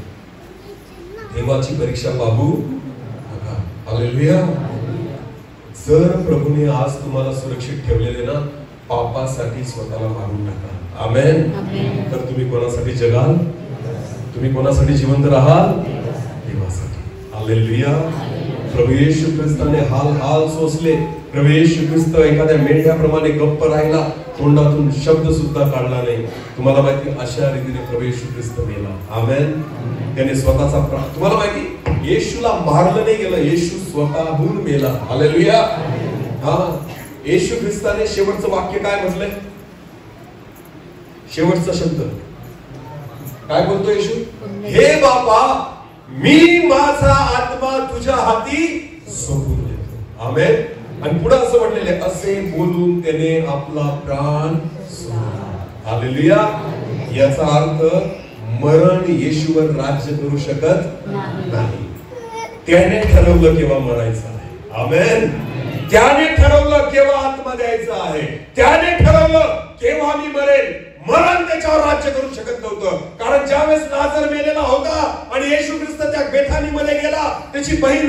देवाची परीक्षा पाहू नका. हालेलुया. जर प्रभूने आज तुम्हाला सुरक्षित ठेवलेले ना, पापासाठी स्वतःला मारून टाका. आमेन. तर तुम्ही कोणासाठी जगाल? तुम्ही कोणासाठी जिवंत राहाल? देवासाठी. हालेलुया. प्रभू येशू ख्रिस्ताने हाल सोसले. प्रभू येशू ख्रिस्त एखाद्या मेंढ्याप्रमाणे गप्प राहिला, तोंडातून शब्द सुद्धा काढला नाही. तुम्हाला माहिती अशा रीतीने प्रभू येशू ख्रिस्त मेला. आमेन. त्याने स्वतःचा तुम्हाला माहिती येशूला मारलं नाही गेलं, येशू स्वतःहून मेला. हालेलुया. हा, येशू ख्रिस्ताने शेवटचं वाक्य काय म्हटलंय? शेवटचा शब्द काय बोलतो येशू? हे बापा, मी माझा आत्मा तुझ्या हाती सोडून देतो. आमेन. आणि पुढे असं म्हटलेले, असे बोलून त्याने आपला प्राण सोडला. हालेलुया. याचा अर्थ मरण येशूवर राज्य करू शकत नाही. त्याने ठरवलं केव्हा मरायचं आहे. आमेन. त्याने ठरवलं केव्हा आत्मा द्यायचा आहे. त्याने ठरवलं केव्हा मी मरेल. मरण त्याच्यावर राज्य करू शकत नव्हतं. कारण ज्यावेळेस लाजर मेलेला होता आणि येशू ख्रिस्त त्या बेथानीमध्ये गेला, त्याची बहीण